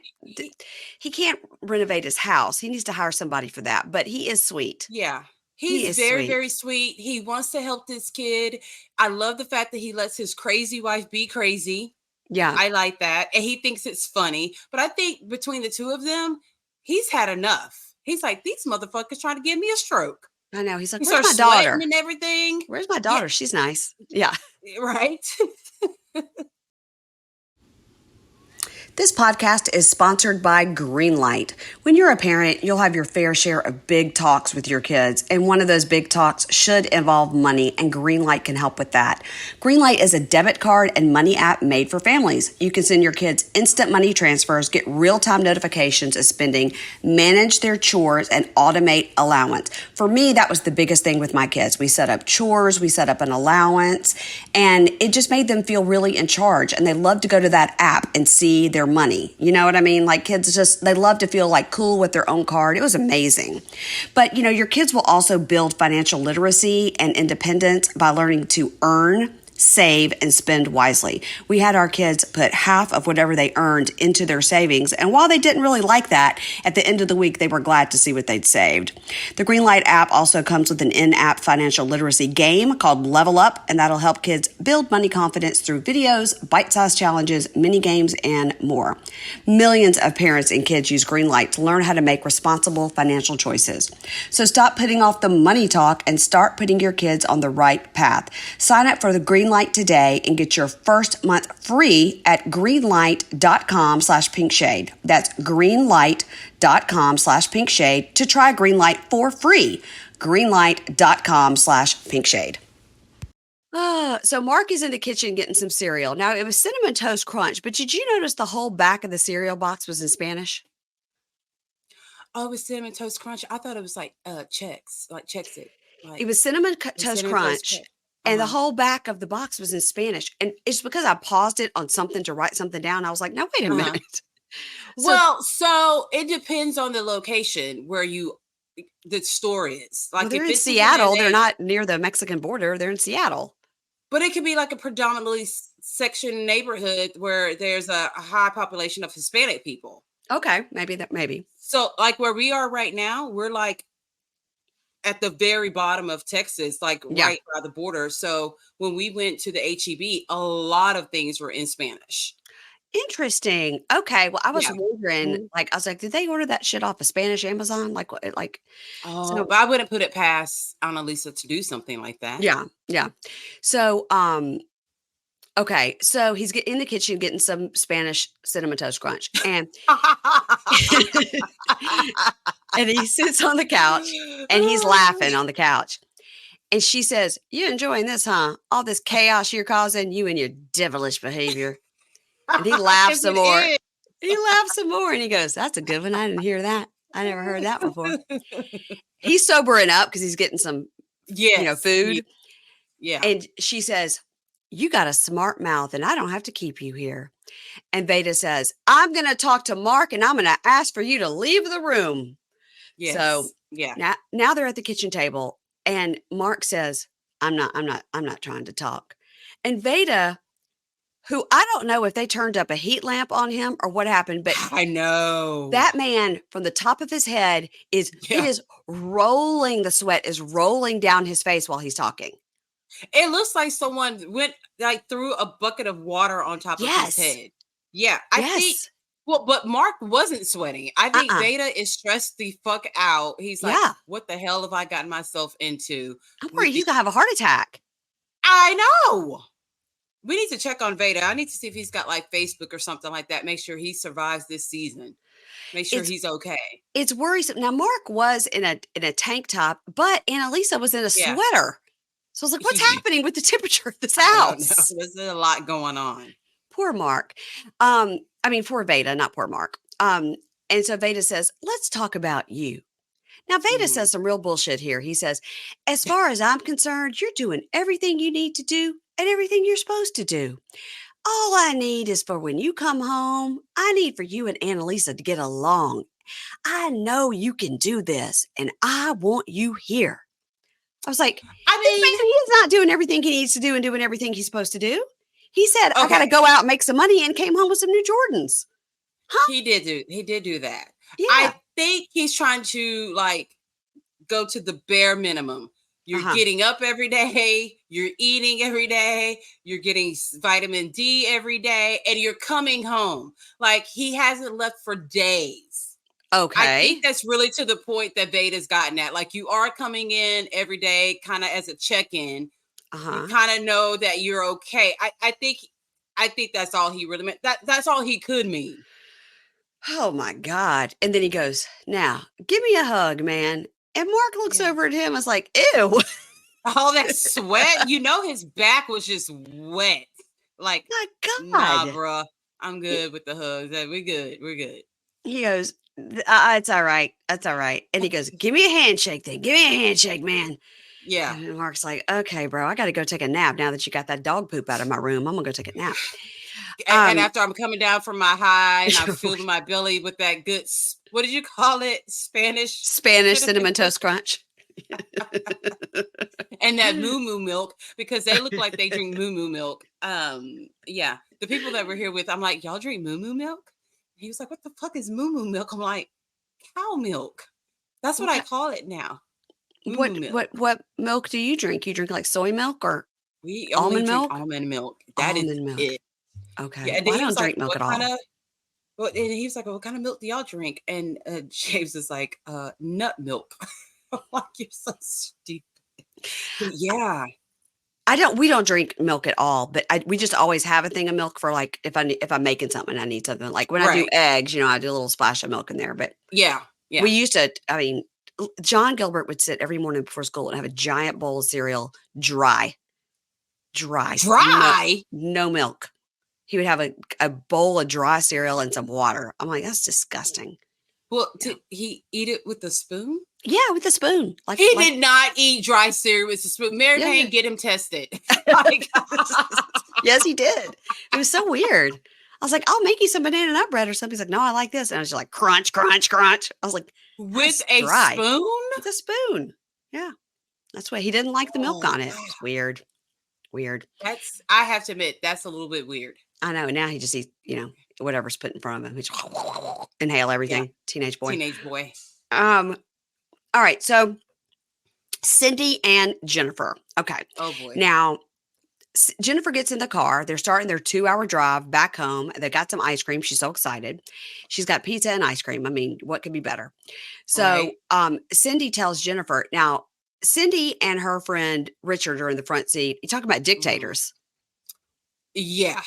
S1: renovate his house. He needs to hire somebody for that, but he is sweet.
S2: Yeah. He's very, very sweet. He wants to help this kid. I love the fact that he lets his crazy wife be crazy.
S1: Yeah.
S2: I like that. And he thinks it's funny. But I think between the two of them, he's had enough. He's like, these motherfuckers trying to give me a stroke.
S1: I know. He's like, where's my daughter?
S2: And everything.
S1: Where's my daughter? Yeah. She's nice. Yeah.
S2: Right.
S1: This podcast is sponsored by Greenlight. When you're a parent, you'll have your fair share of big talks with your kids, and one of those big talks should involve money, and Greenlight can help with that. Greenlight is a debit card and money app made for families. You can send your kids instant money transfers, get real-time notifications of spending, manage their chores, and automate allowance. For me, that was the biggest thing with my kids. We set up chores, we set up an allowance, and it just made them feel really in charge, and they love to go to that app and see their money. You know what I mean? Like kids they love to feel like cool with their own card. It was amazing. But your kids will also build financial literacy and independence by learning to earn, save, and spend wisely. We had our kids put half of whatever they earned into their savings. And while they didn't really like that, at the end of the week, they were glad to see what they'd saved. The Greenlight app also comes with an in-app financial literacy game called Level Up, and that'll help kids build money confidence through videos, bite-sized challenges, mini games, and more. Millions of parents and kids use Greenlight to learn how to make responsible financial choices. So stop putting off the money talk and start putting your kids on the right path. Sign up for the Greenlight today and get your first month free at greenlight.com/pinkshade. That's greenlight.com/pinkshade to try Greenlight for free. Greenlight.com/pinkshade. So Mark is in the kitchen getting some cereal. Now it was Cinnamon Toast Crunch, but did you notice the whole back of the cereal box was in Spanish?
S2: Oh, it was Cinnamon Toast Crunch. I thought it was like Chex, like Chex It.
S1: It
S2: Like
S1: was Cinnamon Toast
S2: Cinnamon Toast
S1: Crunch,
S2: Crunch.
S1: and the
S2: Uh-huh.
S1: whole back of the box was in Spanish. And it's because I paused it on something to write something down. I was like, "No, wait a
S2: Uh-huh.
S1: minute." So
S2: Well, so it depends on the location where the store is.
S1: well,
S2: Like
S1: they're
S2: if
S1: in
S2: it's in an
S1: Seattle. They're not near the Mexican border. They're in Seattle.
S2: but it could be like a predominantly section neighborhood where there's a high population of Hispanic people.
S1: Okay, maybe.
S2: So like where we are right now, we're like at the very bottom of Texas, like
S1: Yeah.
S2: right by the border. So when we went to the HEB, a lot of things were in Spanish.
S1: Interesting. Okay, well, I was
S2: Yeah.
S1: wondering,
S2: Mhm.
S1: like, I was like, "Did they order that shit off of Spanish Amazon?" Like, what
S2: Oh,
S1: so
S2: but I wouldn't put it past Analisa to do something like that.
S1: yeah. So, okay, so he's in the kitchen getting some Spanish Cinnamon Toast Crunch, and and he sits on the couch, and he's laughing on the couch, and she says, "You enjoying this, huh? All this chaos you're causing, you and your devilish behavior." And he laughs
S2: 'Cause
S1: some
S2: it
S1: more.
S2: is.
S1: He laughs some more, and he goes, "That's a good one. I didn't hear that. I never heard that before." He's sobering up because he's getting some,
S2: Yes.
S1: food,
S2: Yeah.
S1: and she says, "You got a smart mouth, and I don't have to keep you here." And Veda says, "I'm gonna talk to Mark, and I'm gonna ask for you to leave the room." So
S2: Yes. Yeah.
S1: now they're at the kitchen table, and Mark says, I'm not trying to talk." And Veda, who I don't know if they turned up a heat lamp on him or what happened, but
S2: I know.
S1: that man from the top of his head it
S2: Yeah.
S1: is rolling, the sweat is rolling down his face while he's talking.
S2: It looks like someone went like threw a bucket of water on top of his
S1: Yes.
S2: head. Yeah, I think
S1: Yes.
S2: well, but Mark wasn't sweating. I think
S1: Uh-uh.
S2: Veda is stressed the fuck out. He's like,
S1: Yeah.
S2: what the hell have I gotten myself into
S1: I'm
S2: with
S1: worried he's
S2: the
S1: gonna have a heart attack.
S2: I know. We need to check on Veda. I need to see if he's got like Facebook or something like that. Make sure he survives this season. Make sure
S1: It's
S2: he's okay.
S1: it's worrisome. Now Mark was in a tank top, but Annalisa was in a
S2: Yeah.
S1: sweater. So I was like, what's happening with the temperature of this
S2: I don't know.
S1: house?
S2: There's a lot going on.
S1: Poor Mark. I mean, poor Veda, not poor Mark. And so Veda says, "Let's talk about you." Now, Veda
S2: Mhm.
S1: says some real bullshit here. He says, "As far as I'm concerned, you're doing everything you need to do and everything you're supposed to do. All I need is for when you come home, I need for you and Annalisa to get along. I know you can do this, and I want you here." I was like,
S2: I
S1: this
S2: mean,
S1: man, he's not doing everything he needs to do and doing everything he's supposed to do. He said, "I got to
S2: okay.
S1: go out and make some money," and came home with some new Jordans. Huh?
S2: He did do that.
S1: Yeah.
S2: I think he's trying to like go to the bare minimum. You're
S1: Uh-huh.
S2: getting up every day, you're eating every day, you're getting vitamin D every day, and you're coming home. Like he hasn't left for days. I think
S1: Okay.
S2: that's really to the point that Veda's gotten at. Like you are coming in every day, kind of as a check-in. You
S1: Uh-huh.
S2: kind of know that you're okay. I think that's all he really meant. That's all he could mean.
S1: Oh my God. And then he goes, "Now, give me a hug, man." And Mark looks
S2: Yeah.
S1: over at him and is like, "Ew."
S2: All that sweat, his back was just wet. Like,
S1: My
S2: nah,
S1: God.
S2: bruh. I'm
S1: He,
S2: good with the hugs. We're good. We're good.
S1: he goes, It's all right. That's all right." And he goes, "Give me a handshake then. Give me a handshake, man."
S2: Yeah.
S1: And Mark's like, "Okay, bro, I got to go take a nap now that you got that dog poop out of my room. I'm going to go take a nap."
S2: And
S1: Um,
S2: after I'm coming down from my high and I've filled my belly with that good, what did you call it? Spanish
S1: Spanish
S2: cinnamon
S1: cinnamon toast crunch.
S2: and that moo moo milk because they look like they drink moo moo milk. Yeah. The people that were here with, I'm like, y'all drink moo moo milk? He was like, what the fuck is moo moo milk? I'm like, cow milk. That's what I call it now. Moo moo milk.
S1: What milk do you drink? You drink like soy milk or
S2: We only
S1: almond
S2: drink
S1: milk?
S2: almond milk. That is
S1: Almond milk.
S2: it.
S1: Okay.
S2: Yeah. And then
S1: Well, I
S2: he was
S1: don't
S2: like,
S1: drink milk
S2: what
S1: at
S2: kind
S1: all.
S2: of well, and he was like, "What kind of milk do y'all drink?" And James is like, nut milk." I'm like, you're so stupid. But yeah.
S1: We don't drink milk at all, but we just always have a thing of milk for like if I'm making something, I need something like when I do
S2: Right.
S1: eggs, I do a little splash of milk in there. But
S2: Yeah. Yeah.
S1: we used to, I mean, John Gilbert would sit every morning before school and have a giant bowl of cereal, dry, no,
S2: Dry.
S1: no milk. He would have a bowl of dry cereal and some water. I'm like, that's disgusting.
S2: Well, did he eat it with a spoon?
S1: Yeah, with a spoon.
S2: He did not eat dry cereal with a spoon. Mary Payne, get him tested.
S1: Yes, he did. It was so weird. I was like, I'll make you some banana nut bread or something. He's like, no, I like this. And I was just like, crunch, crunch, crunch. I was like,
S2: with a spoon?
S1: With a spoon. Yeah. That's why he didn't like the milk on it. It's weird. Weird.
S2: I have to admit, that's a little bit weird.
S1: I know. Now he just eats, whatever's put in front of him. He just inhale everything. Yeah. Teenage boy. All right. So Cyndi and Jennifer. Okay.
S2: Oh boy.
S1: Now, Jennifer gets in the car. They're starting their 2-hour drive back home. They got some ice cream. She's so excited. She's got pizza and ice cream. I mean, what could be better? So Cyndi tells Jennifer, now, Cyndi and her friend Richard are in the front seat. You talk about dictators.
S2: Yeah.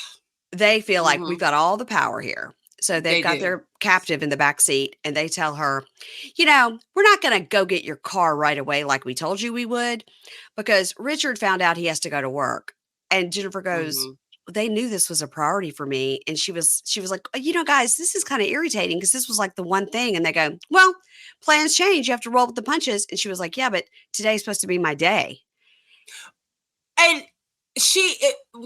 S1: They feel like we've got all the power here. So they've got their captive in the back seat, and they tell her, we're not going to go get your car right away like we told you we would, because Richard found out he has to go to work. And Jennifer goes, they knew this was a priority for me. And she was like, guys, this is kind of irritating because this was like the one thing. And they go, well, plans change. You have to roll with the punches. And she was like, yeah, but today's supposed to be my day.
S2: And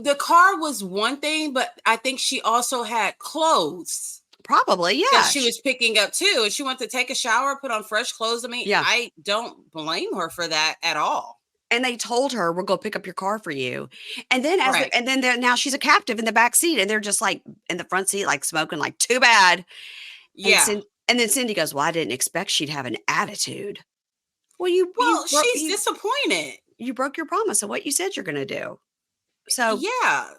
S2: the car was one thing, but I think she also had clothes.
S1: Probably, yeah.
S2: That she was picking up too. And she went to take a shower, put on fresh clothes. I mean, I don't blame her for that at all.
S1: And they told her, we'll go pick up your car for you. And then now she's a captive in the back seat, and they're just like in the front seat, like smoking, like, too bad.
S2: Yeah.
S1: And then Cyndi goes, well, I didn't expect she'd have an attitude. Well,
S2: she's disappointed.
S1: You broke your promise of what you said you're going to do. So
S2: yeah.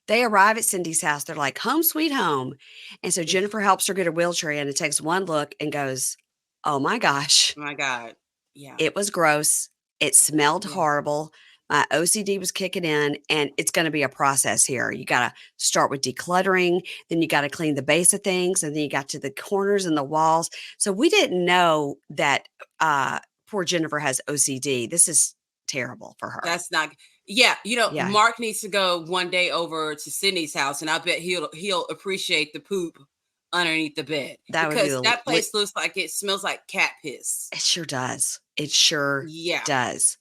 S1: They arrive at Cyndi's house. They're like, home sweet home. And so Jennifer helps her get a wheelchair in and takes one look and goes, oh my gosh.
S2: Oh my God. Yeah.
S1: It was gross. It smelled horrible. My OCD was kicking in, and it's going to be a process here. You got to start with decluttering. Then you got to clean the base of things. And then you got to the corners and the walls. So we didn't know that poor Jennifer has OCD. This is terrible for her.
S2: That's not. Yeah. Mark needs to go one day over to Sydney's house, and I bet he'll appreciate the poop underneath the bed. That place looks like it smells like cat piss.
S1: It sure does. It sure does.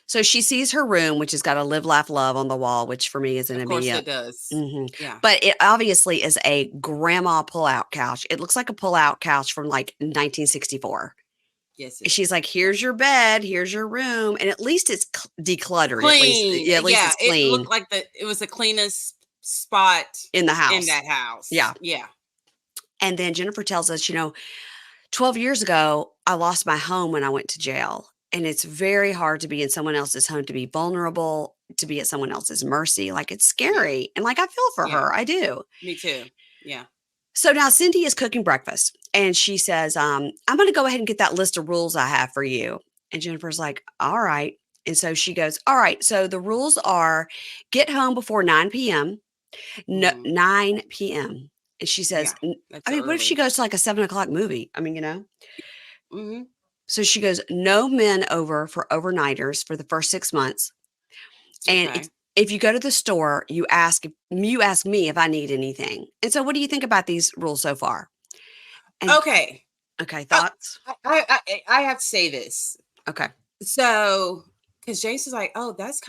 S1: So she sees her room, which has got a live, laugh, love on the wall, which for me is an immediate.
S2: Of course it does.
S1: Mm-hmm. Yeah. But it obviously is a grandma pull-out couch. It looks like a pull-out couch from like 1964.
S2: Yes.
S1: She's like, here's your bed, here's your room. And at least it's decluttered.
S2: Clean.
S1: At least it's clean.
S2: It looked like it was the cleanest spot
S1: in the house.
S2: In that house.
S1: Yeah.
S2: Yeah.
S1: And then Jennifer tells us, 12 years ago, I lost my home when I went to jail. And it's very hard to be in someone else's home, to be vulnerable, to be at someone else's mercy. Like, it's scary. And like, I feel for her. I do.
S2: Me too. Yeah.
S1: So now Cyndi is cooking breakfast, and she says, I'm going to go ahead and get that list of rules I have for you. And Jennifer's like, all right. And so she goes, all right. So the rules are get home before 9 p.m. 9 p.m. And she says, what if she goes to like a 7:00 movie? I mean,
S2: Mm-hmm.
S1: So she goes, no men over for overnighters for the first 6 months. And if you go to the store, you ask me if I need anything. And so what do you think about these rules so far?
S2: Okay.
S1: Thoughts?
S2: I have to say this.
S1: Okay.
S2: So, because Jason's like, oh, those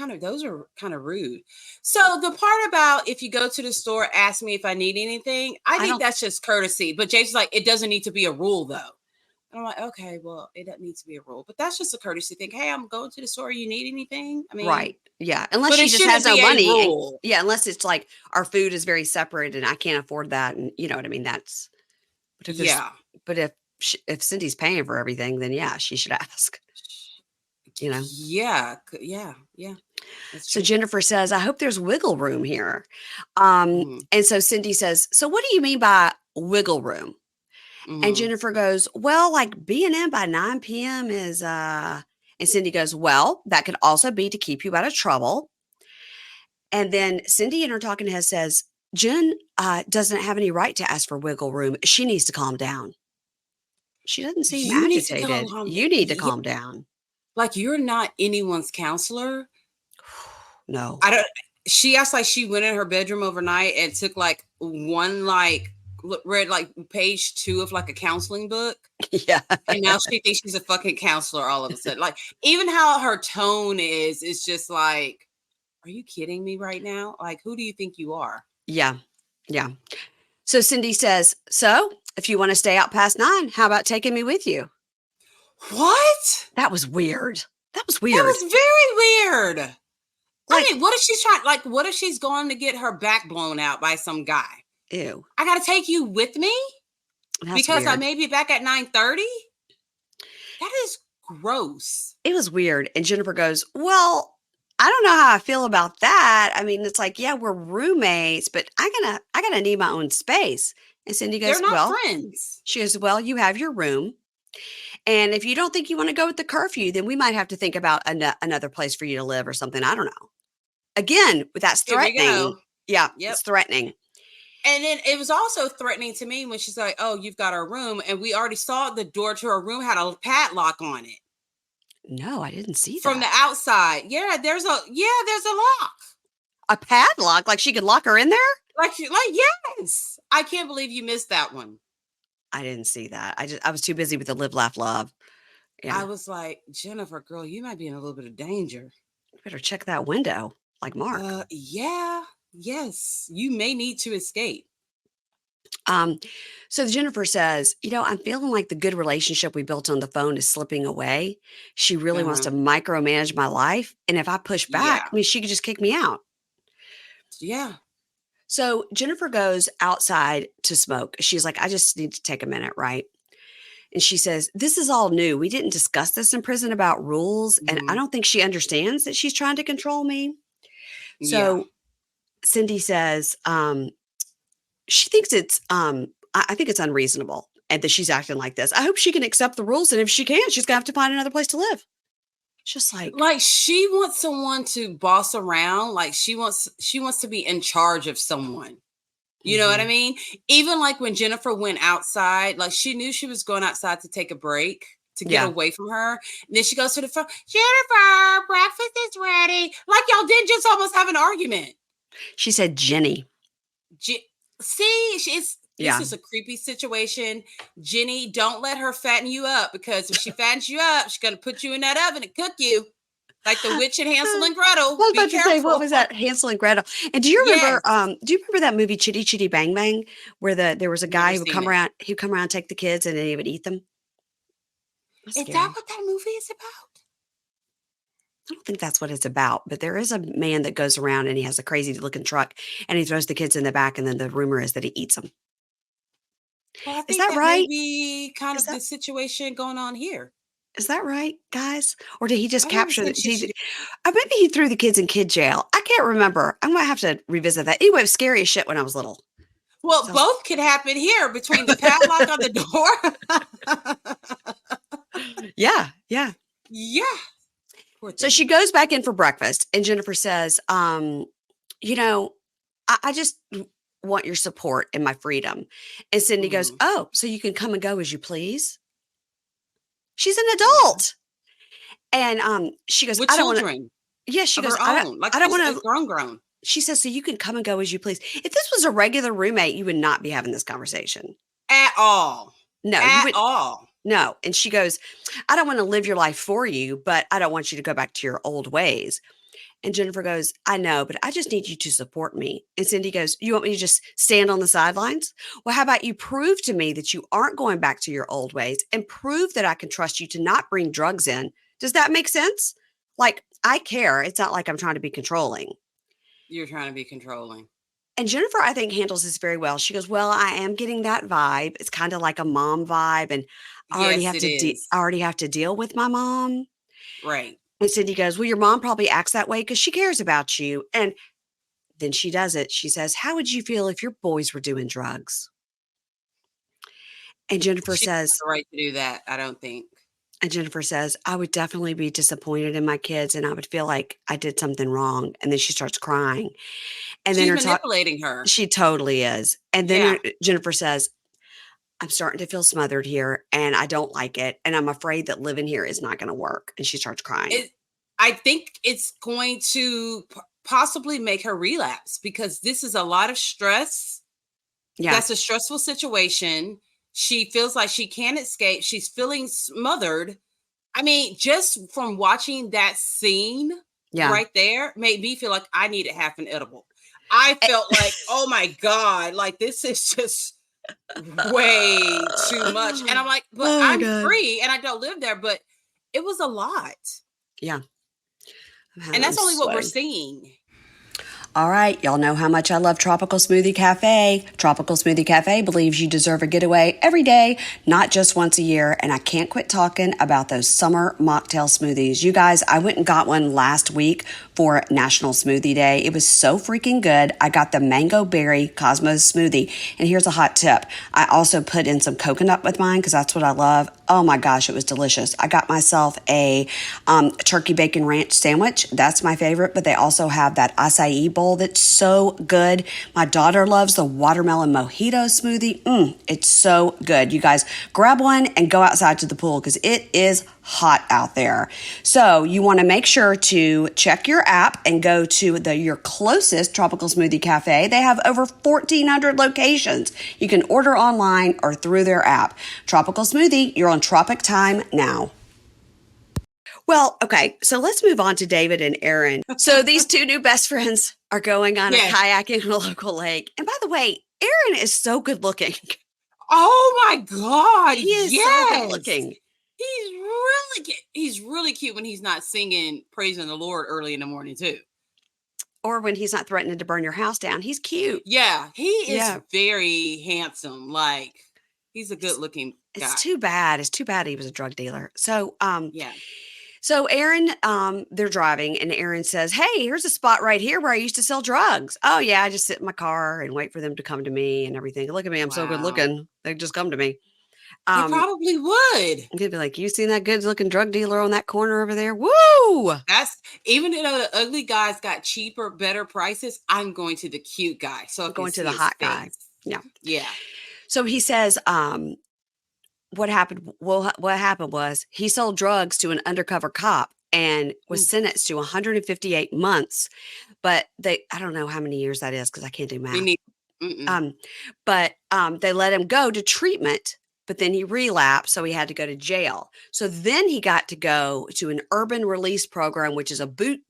S2: are kind of rude. So the part about if you go to the store, ask me if I need anything, I think that's just courtesy. But Jason's like, it doesn't need to be a rule though. And I'm like, okay, well, it doesn't need to be a rule, but that's just a courtesy thing. Hey, I'm going to the store. You need anything? I mean,
S1: right. Yeah. Unless she just has no money. Unless it's like our food is very separated and I can't afford that. And you know what I mean? That's, but if Cyndi's paying for everything, then she should ask,
S2: Yeah.
S1: So Jennifer says, I hope there's wiggle room here. And so Cyndi says, so what do you mean by wiggle room? And Jennifer goes, well, like being in by 9 p.m. is, and Cyndi goes, well, that could also be to keep you out of trouble. And then Cyndi in her talking head says, Jen doesn't have any right to ask for wiggle room. She needs to calm down. She doesn't seem agitated. You need to calm down.
S2: Like you're not anyone's counselor.
S1: No.
S2: She acts like she went in her bedroom overnight and took like one read like page 2 of like a counseling book.
S1: Yeah.
S2: And now she thinks she's a fucking counselor all of a sudden. Like, even how her tone is just like, are you kidding me right now? Like, who do you think you are?
S1: Yeah. Yeah. So Cyndi says, so if you want to stay out past 9, how about taking me with you?
S2: What?
S1: That was weird. That was
S2: That
S1: weird.
S2: was very weird.
S1: Like,
S2: I mean, what if she's trying, like, what if she's going to get her back blown out by some guy?
S1: Ew.
S2: I got to take you with me?
S1: That's
S2: because
S1: weird.
S2: I may be back at 9:30? That is gross.
S1: It was weird. And Jennifer goes, well, I don't know how I feel about that. I mean, it's like, yeah, we're roommates, but I gotta need my own space. And Cyndi goes,
S2: They're not
S1: well,
S2: friends.
S1: she goes, well, you have your room. And if you don't think you want to go with the curfew, then we might have to think about another place for you to live or something. I don't know. Again, that's threatening. Yeah,
S2: Yep.
S1: it's threatening.
S2: And then it was also threatening to me when she's like, oh, you've got our room. And we already saw the door to her room had a padlock on it.
S1: No, I didn't see that.
S2: From the outside. Yeah, there's a lock.
S1: A padlock? Like she could lock her in there?
S2: Like yes. I can't believe you missed that one.
S1: I didn't see that. I was too busy with the live, laugh, love.
S2: Yeah. I was like, Jennifer, girl, you might be in a little bit of danger.
S1: You better check that window, like Mark.
S2: Yeah. Yes. You may need to escape.
S1: So Jennifer says, I'm feeling like the good relationship we built on the phone is slipping away. She really wants to micromanage my life. And if I push back, I mean, she could just kick me out.
S2: Yeah.
S1: So Jennifer goes outside to smoke. She's like, I just need to take a minute, right? And she says, this is all new. We didn't discuss this in prison about rules. And I don't think she understands that she's trying to control me. So Cyndi says, she thinks it's, I think it's unreasonable and that she's acting like this. I hope she can accept the rules. And if she can't, she's going to have to find another place to live. Just like
S2: she wants someone to boss around. Like she wants to be in charge of someone. You know what I mean? Even like when Jennifer went outside, like she knew she was going outside to take a break to get away from her. And then she goes to the phone, Jennifer, breakfast is ready. Like y'all didn't just almost have an argument.
S1: She said, Jenny.
S2: This is a creepy situation. Jenny, don't let her fatten you up because if she fattens you up, she's going to put you in that oven and cook you. Like the witch and Hansel and Gretel.
S1: I was about to say, what was that? Hansel and Gretel. And do you remember? Do you remember that movie Chitty Chitty Bang Bang, where there was a guy who would come around, take the kids, and then he would eat them?
S2: Is that what that movie is about?
S1: I don't think that's what it's about, but there is a man that goes around and he has a crazy looking truck, and he throws the kids in the back, and then the rumor is that he eats them.
S2: Well, I think
S1: is that right?
S2: May be kind of the situation going on here.
S1: Is that right, guys? Or did he just capture the or maybe he threw the kids in kid jail? I can't remember. I might have to revisit that. Anyway, it was scary as shit when I was little.
S2: Well, both could happen here between the padlock on the
S1: door. Yeah. So she goes back in for breakfast, and Jennifer says, I just want your support and my freedom. And Cyndi goes, oh, so you can come and go as you please? She's an adult. And she goes,
S2: with children.
S1: Yeah, she goes, I don't want to
S2: grown.
S1: She says, so you can come and go as you please. If this was a regular roommate, you would not be having this conversation.
S2: At all.
S1: No.
S2: At all.
S1: No. And she goes, I don't want to live your life for you, but I don't want you to go back to your old ways. And Jennifer goes, I know, but I just need you to support me. And Cyndi goes, you want me to just stand on the sidelines? Well, how about you prove to me that you aren't going back to your old ways and prove that I can trust you to not bring drugs in? Does that make sense? Like, I care. It's not like I'm trying to be controlling.
S2: You're trying to be controlling.
S1: And Jennifer, I think, handles this very well. She goes, well, I am getting that vibe. It's kind of like a mom vibe. And I already have to deal with my mom.
S2: Right.
S1: And Cyndi goes, well, your mom probably acts that way because she cares about you. And then she does it. She says, how would you feel if your boys were doing drugs? And Jennifer says,
S2: the right to do that, I don't think.
S1: And Jennifer says, I would definitely be disappointed in my kids and I would feel like I did something wrong. And then she starts crying. And
S2: she's
S1: then
S2: manipulating her.
S1: She totally is. And then Jennifer says, I'm starting to feel smothered here and I don't like it. And I'm afraid that living here is not going to work. And she starts crying.
S2: I think it's going to possibly make her relapse because this is a lot of stress
S1: Yeah.
S2: That's a stressful situation. She feels like she can't escape. She's feeling smothered. I mean, just from watching that scene right there made me feel like I needed half an edible. I felt like, oh my God, like this is just way too much. And I'm like, but I'm free and I don't live there, but it was a lot.
S1: Yeah.
S2: And that's only what we're seeing.
S1: All right, y'all know how much I love Tropical Smoothie Cafe. Tropical Smoothie Cafe believes you deserve a getaway every day, not just once a year, and I can't quit talking about those summer mocktail smoothies. You guys, I went and got one last week for National Smoothie Day. It was so freaking good. I got the Mango Berry Cosmos Smoothie, and here's a hot tip. I also put in some coconut with mine because that's what I love. Oh my gosh, it was delicious. I got myself a turkey bacon ranch sandwich. That's my favorite, but they also have that acai bowl that's so good. My daughter loves the watermelon mojito smoothie. It's so good. You guys grab one and go outside to the pool because it is hot out there. So you want to make sure to check your app and go to your closest Tropical Smoothie Cafe. They have over 1,400 locations. You can order online or through their app. Tropical Smoothie, you're on Tropic Time now. Well, okay, so let's move on to David and Erin. So these two new best friends are going on a kayaking on a local lake. And by the way, Erin is so good looking.
S2: Oh my God.
S1: He is so good looking.
S2: He's really cute when he's not singing, praising the Lord early in the morning too.
S1: Or when he's not threatening to burn your house down. He's cute.
S2: Yeah, he is very handsome. Like, he's a good looking guy.
S1: It's too bad. He was a drug dealer. So, So Erin, they're driving and Erin says, "Hey, here's a spot right here where I used to sell drugs." "Oh yeah, I just sit in my car and wait for them to come to me and everything. Look at me, I'm so good looking. They just come to me."
S2: They probably would.
S1: They'd be like, "You seen that good looking drug dealer on that corner over there? Woo!"
S2: That's, even though the ugly guys got cheaper, better prices, I'm going to the cute guy. So I'm
S1: going to the hot guy. Yeah.
S2: Yeah.
S1: So he says, what happened? Well, what happened was he sold drugs to an undercover cop and was sentenced to 158 months. But I don't know how many years that is because I can't do math. But they let him go to treatment, but then he relapsed, so he had to go to jail. So then he got to go to an urban release program, which is a boot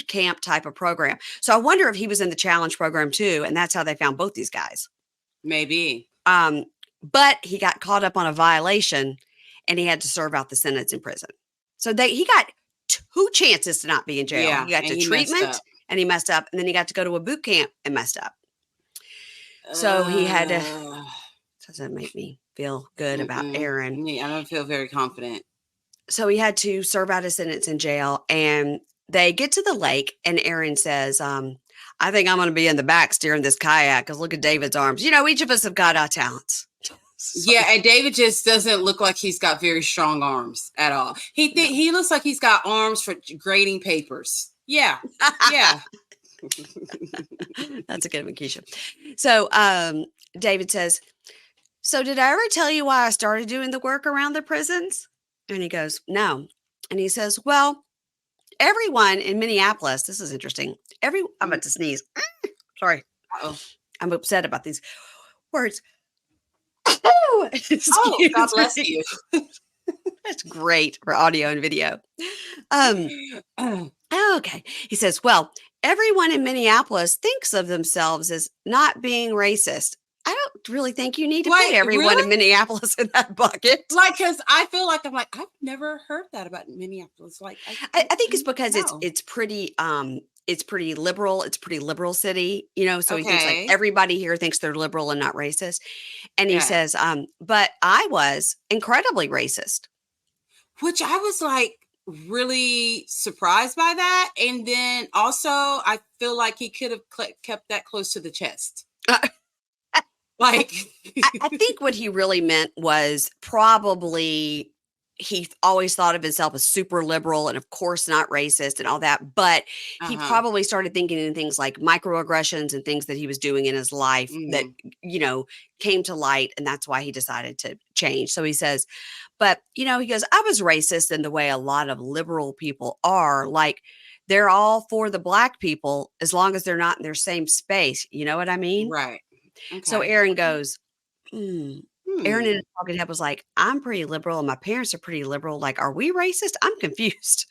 S1: camp type of program. So I wonder if he was in the challenge program too, and that's how they found both these guys.
S2: Maybe.
S1: But he got caught up on a violation, and he had to serve out the sentence in prison. So he got 2 chances to not be in jail.
S2: Yeah,
S1: he got to treatment, and he messed up, and then he got to go to a boot camp and messed up. So he had to. Doesn't make me feel good about Erin.
S2: I don't feel very confident.
S1: So he had to serve out his sentence in jail, and they get to the lake, and Erin says, "I think I'm going to be in the back steering this kayak because look at David's arms. You know, each of us have got our talents." So,
S2: yeah, and David just doesn't look like he's got very strong arms at all. He looks like he's got arms for grading papers. Yeah, yeah.
S1: That's a good one, Keisha. So David says, "So did I ever tell you why I started doing the work around the prisons?" And he goes, "No." And he says, "Well, everyone in Minneapolis," this is interesting. I'm about to sneeze. Sorry.
S2: Uh-oh.
S1: I'm upset about these words.
S2: God bless you.
S1: That's great for audio and video. Okay. He says, "Well, everyone in Minneapolis thinks of themselves as not being racist. I don't really think you need to put everyone in Minneapolis in that bucket."
S2: Like, because I feel like I've never heard that about Minneapolis. Like,
S1: I think it's because it's pretty liberal. It's a pretty liberal city, you know. So he thinks like everybody here thinks they're liberal and not racist. And he says, "But I was incredibly racist,"
S2: which I was like really surprised by that. And then also, I feel like he could have kept that close to the chest. Like,
S1: I think what he really meant was probably he always thought of himself as super liberal and of course not racist and all that. But he probably started thinking in things like microaggressions and things that he was doing in his life that, you know, came to light. And that's why he decided to change. So he says, "But, you know," he goes, "I was racist in the way a lot of liberal people are. Like, they're all for the black people as long as they're not in their same space. You know what I mean?"
S2: Right. Okay.
S1: So Aaron goes, Aaron in his talking head was like, I'm pretty liberal and my parents are pretty liberal. Like, are we racist? I'm confused.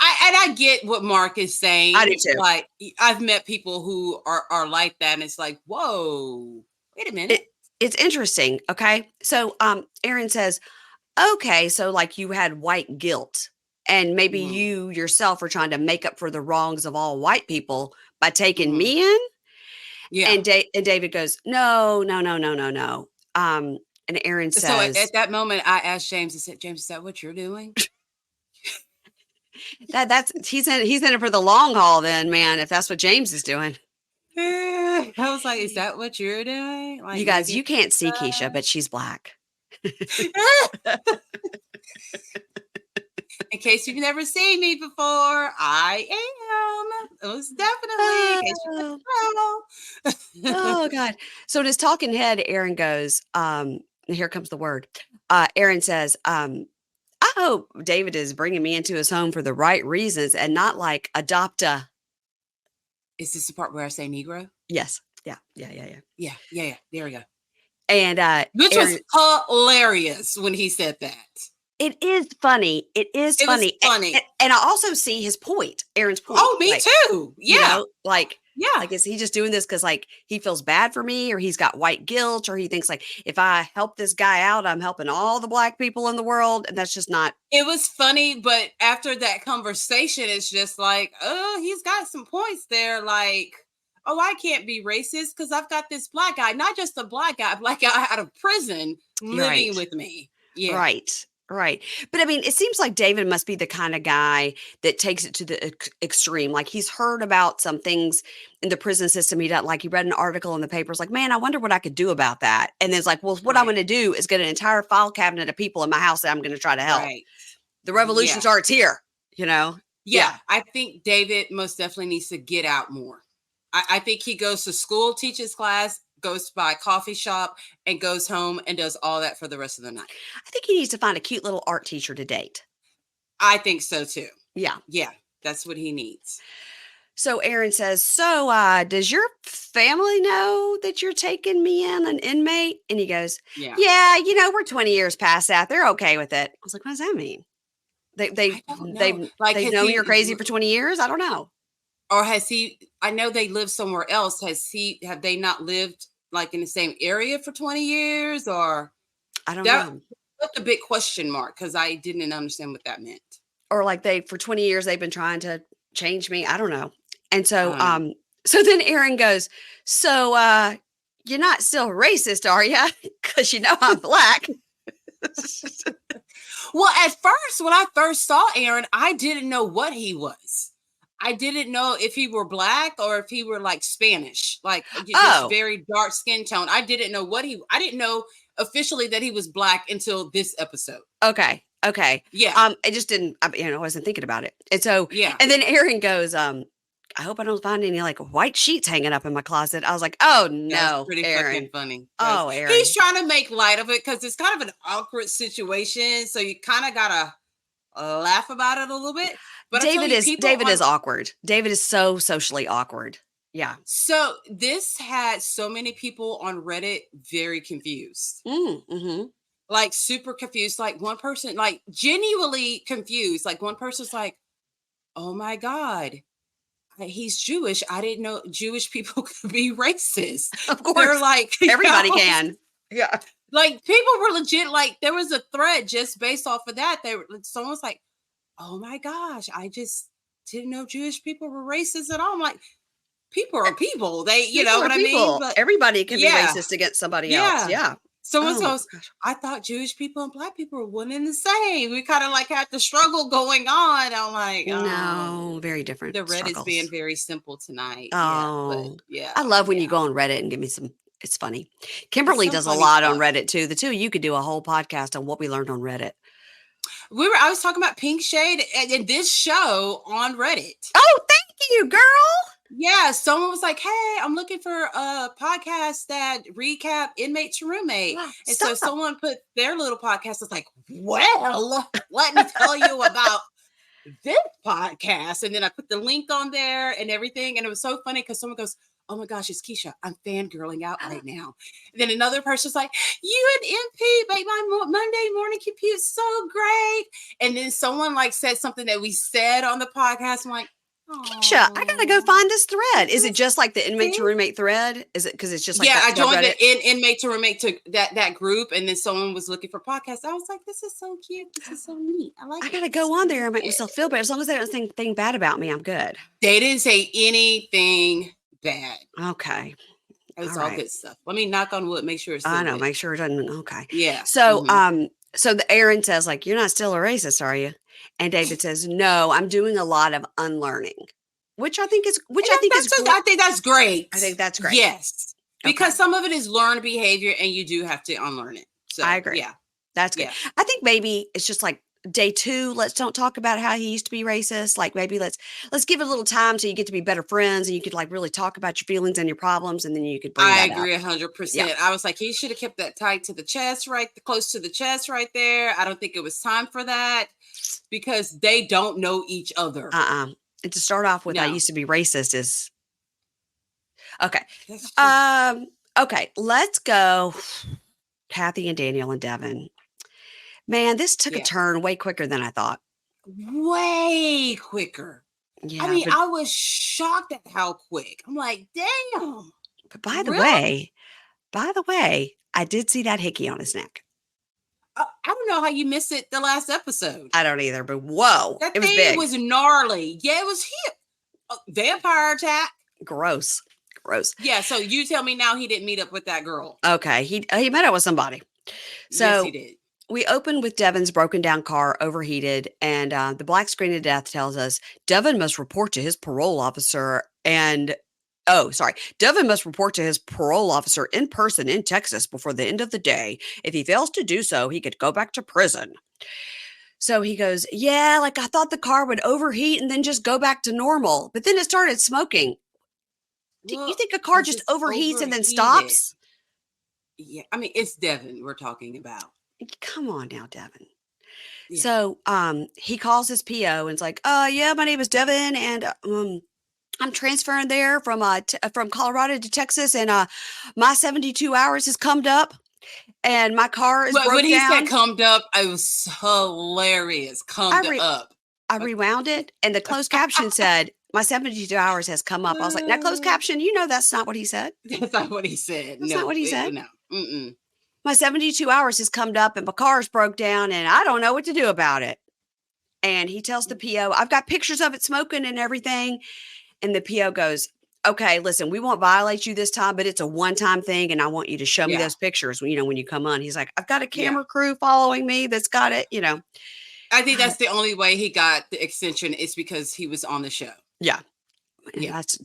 S2: I get what Mark is saying.
S1: I do too.
S2: Like, I've met people who are like that, and it's like, whoa, wait a minute.
S1: It's interesting. Okay. So Aaron says, okay, so like you had white guilt, and maybe you yourself are trying to make up for the wrongs of all white people by taking me in.
S2: Yeah.
S1: And David goes, no. And Aaron says,
S2: so at that moment, I asked James, I said, James, is that what you're doing?
S1: he's in it for the long haul then, man, if that's what James is doing.
S2: I was like, is that what you're doing? Like,
S1: you guys, you can't see Keisha, but she's black.
S2: In case you've never seen me before, I am. Most definitely. In case you can tell.
S1: Oh God. So in his talking head, Aaron goes, here comes the word. Aaron says, I hope David is bringing me into his home for the right reasons and not like adopt a.
S2: Is this the part where I say Negro?
S1: Yes. Yeah.
S2: Yeah. There we go.
S1: And
S2: which Aaron, was hilarious when he said that.
S1: It is funny. It is funny. And I also see his point, Aaron's point.
S2: Oh, me too. Yeah.
S1: You know, like, is he just doing this because like he feels bad for me, or he's got white guilt, or he thinks like if I help this guy out, I'm helping all the black people in the world. And that's just not.
S2: It was funny. But after that conversation, it's just like, oh, he's got some points there. Like, oh, I can't be racist because I've got this black guy, not just a black guy out of prison living with me. Yeah.
S1: Right. But I mean, it seems like David must be the kind of guy that takes it to the extreme. Like he's heard about some things in the prison system. He read an article in the papers like, man, I wonder what I could do about that. And then it's like, well, what I'm going to do is get an entire file cabinet of people in my house that I'm going to try to help.
S2: Right.
S1: The revolution starts here, you know?
S2: Yeah. I think David most definitely needs to get out more. I think he goes to school, teaches class, goes by a coffee shop, and goes home and does all that for the rest of the night.
S1: I think he needs to find a cute little art teacher to date.
S2: I think so too.
S1: Yeah.
S2: That's what he needs.
S1: So Aaron says, so does your family know that you're taking me in, an inmate? And he goes, yeah, we're 20 years past that. They're okay with it. I was like, what does that mean? They've known you're crazy for 20 years? I don't know.
S2: Or has he, I know they live somewhere else. Have they not lived like in the same area for 20 years? Or
S1: I don't know.
S2: That's a big question mark because I didn't understand what that meant.
S1: Or like for 20 years, they've been trying to change me. I don't know. And so, so then Aaron goes, so you're not still racist, are you? Because I'm black.
S2: Well, at first, when I first saw Aaron, I didn't know what he was. I didn't know if he were black or if he were like Spanish, like just very dark skin tone. I didn't know I didn't know officially that he was black until this episode.
S1: Okay.
S2: Yeah.
S1: I just didn't, I wasn't thinking about it. And so, and then Aaron goes, I hope I don't find any like white sheets hanging up in my closet. I was like, oh no,
S2: that's pretty
S1: Aaron.
S2: fucking funny.
S1: Oh, Aaron.
S2: He's trying to make light of it because it's kind of an awkward situation. So you kind of got to laugh about it a little bit. But
S1: David is awkward. David is so socially awkward. Yeah.
S2: So this had so many people on Reddit very confused.
S1: Mm-hmm.
S2: Like super confused. Like one person, like genuinely confused. Like one person's like, oh my God, he's Jewish. I didn't know Jewish people could be racist.
S1: Of course.
S2: They're like,
S1: everybody can. Yeah.
S2: Like people were legit, like there was a thread just based off of that. Someone's like, oh my gosh, I just didn't know Jewish people were racist at all. I'm like, people are people. They, you know what I mean?
S1: But everybody can be racist against somebody else. Yeah.
S2: Someone goes, I thought Jewish people and black people were one and the same. We kind of like had the struggle going on. I'm like,
S1: no, very different.
S2: The Reddit's being very simple tonight.
S1: Oh, yeah. I love when you go on Reddit and give me some. It's funny. Kimberly does a lot on Reddit too. The two of you could do a whole podcast on what we learned on Reddit.
S2: I was talking about Pink Shade and this show on Reddit.
S1: Oh, thank you, girl.
S2: Yeah, someone was like, hey, I'm looking for a podcast that recap Inmate to Roommate. Wow, and so someone put their little podcast. It's like, well, let me tell you about this podcast. And then I put the link on there and everything. And it was so funny because someone goes, oh my gosh, it's Keisha. I'm fangirling out right now. And then another person's like, you and MP make my Monday morning commute so great. And then someone like said something that we said on the podcast. I'm like,
S1: Keisha, I gotta go find this thread. Is it just like the inmate to roommate thread? Is it because it's just like
S2: I joined
S1: the
S2: inmate to roommate to that group, and then someone was looking for podcasts. I was like, this is so cute. This is so neat. I
S1: gotta go on there and make myself feel better. As long as they don't think anything bad about me, I'm good.
S2: They didn't say anything bad.
S1: Okay.
S2: It's all good stuff. Let me knock on wood, make sure it's still
S1: I know,
S2: good.
S1: make sure it doesn't. Okay.
S2: Yeah.
S1: So so the Aaron says, like, you're not still a racist, are you? And David says, no, I'm doing a lot of unlearning. Which I think is
S2: I think that's great.
S1: I think that's great.
S2: Yes. Because some of it is learned behavior and you do have to unlearn it. So
S1: I agree.
S2: Yeah.
S1: That's good. Yeah. I think maybe it's just like day 2, let's don't talk about how he used to be racist. Like maybe let's give it a little time so you get to be better friends and you could like really talk about your feelings and your problems, and then you could bring that up.
S2: I agree 100%. Yeah. I was like, he should have kept that tight to the chest, close to the chest right there. I don't think it was time for that because they don't know each other.
S1: And to start off with, I used to be racist is okay. Okay, let's go. Kathy and Daniel and Devin. Man, this took a turn way quicker than I thought.
S2: Way quicker. Yeah. I mean, I was shocked at how quick. I'm like, damn.
S1: But by the way, I did see that hickey on his neck.
S2: I don't know how you missed it the last episode.
S1: I don't either, but whoa.
S2: That thing was gnarly. Yeah, it was hip. Vampire attack.
S1: Gross.
S2: Yeah, so you tell me now he didn't meet up with that girl.
S1: Okay, he met up with somebody. So
S2: yes, he did.
S1: We open with Devin's broken down car, overheated, and the black screen of death tells us Devin must report to his parole officer Devin must report to his parole officer in person in Texas before the end of the day. If he fails to do so, he could go back to prison. So he goes, yeah, like I thought the car would overheat and then just go back to normal, but then it started smoking. Do you think a car just overheats and then stops?
S2: Yeah, I mean, it's Devin we're talking about.
S1: Come on now, Devin. Yeah. So he calls his PO and it's like, yeah, my name is Devin and I'm transferring there from Colorado to Texas, and my 72 hours has come up and my car is broke down.
S2: When he said "come up," it was hilarious.
S1: I rewound it, and the closed caption said, "My 72 hours has come up." I was like, "Now, closed caption, that's not what he said."
S2: That's not what he said.
S1: That's not what he said.
S2: No. Mm-mm.
S1: My 72 hours has come up, and my car's broke down, and I don't know what to do about it. And he tells the PO, "I've got pictures of it smoking and everything." And the PO goes, okay, listen, we won't violate you this time, but it's a one-time thing. And I want you to show me those pictures, when you come on. He's like, I've got a camera crew following me that's got it,
S2: I think that's the only way he got the extension is because he was on the show.
S1: Yeah.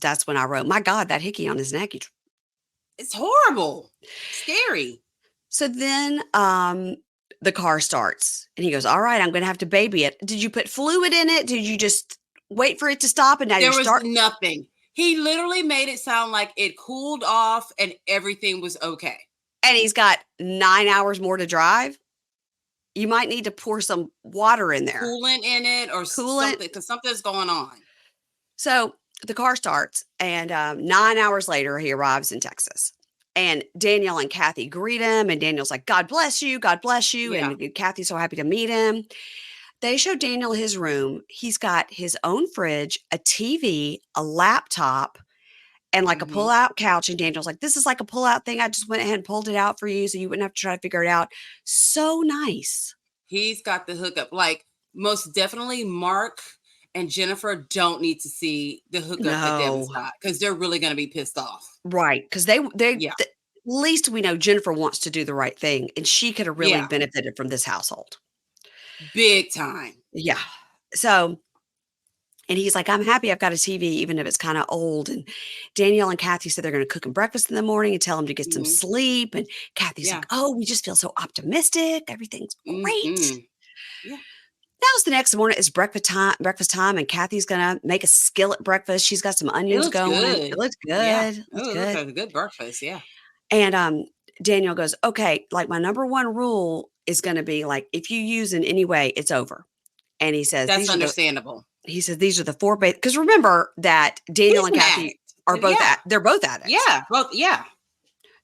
S1: That's when I wrote, my God, that hickey on his neck.
S2: It's horrible. Scary.
S1: So then the car starts and he goes, all right, I'm going to have to baby it. Did you put fluid in it? Did you just wait for it to stop? And now
S2: there was nothing. He literally made it sound like it cooled off and everything was okay.
S1: And he's got 9 hours more to drive. You might need to pour some water in there.
S2: Coolant in it or something, because something's going on.
S1: So the car starts and 9 hours later, he arrives in Texas. And Daniel and Kathy greet him. And Daniel's like, God bless you. God bless you. Yeah. And Kathy's so happy to meet him. They show Daniel his room. He's got his own fridge, a TV, a laptop, and like a pull-out couch. And Daniel's like, this is like a pull-out thing. I just went ahead and pulled it out for you so you wouldn't have to try to figure it out. So nice.
S2: He's got the hookup. Like, most definitely Mark and Jennifer don't need to see the hookup that Devin's got because they're really going to be pissed off.
S1: Right. Because at least we know Jennifer wants to do the right thing. And she could have really benefited from this household.
S2: Big time.
S1: Yeah. So, and he's like, I'm happy I've got a TV, even if it's kind of old. And Danielle and Kathy said they're going to cook him breakfast in the morning and tell him to get some sleep. And Kathy's like, oh, we just feel so optimistic. Everything's great. Yeah. Now's the next morning. It's breakfast time. And Kathy's going to make a skillet breakfast. She's got some onions going. It looks good.
S2: Yeah. It looks like a good breakfast. Yeah.
S1: And Daniel goes, okay, like my number one rule is going to be like, if you use in any way, it's over. And he says,
S2: that's understandable.
S1: He says, these are the 4 because remember that Daniel and Kathy, are both they're both addicts.
S2: Yeah, both. Yeah.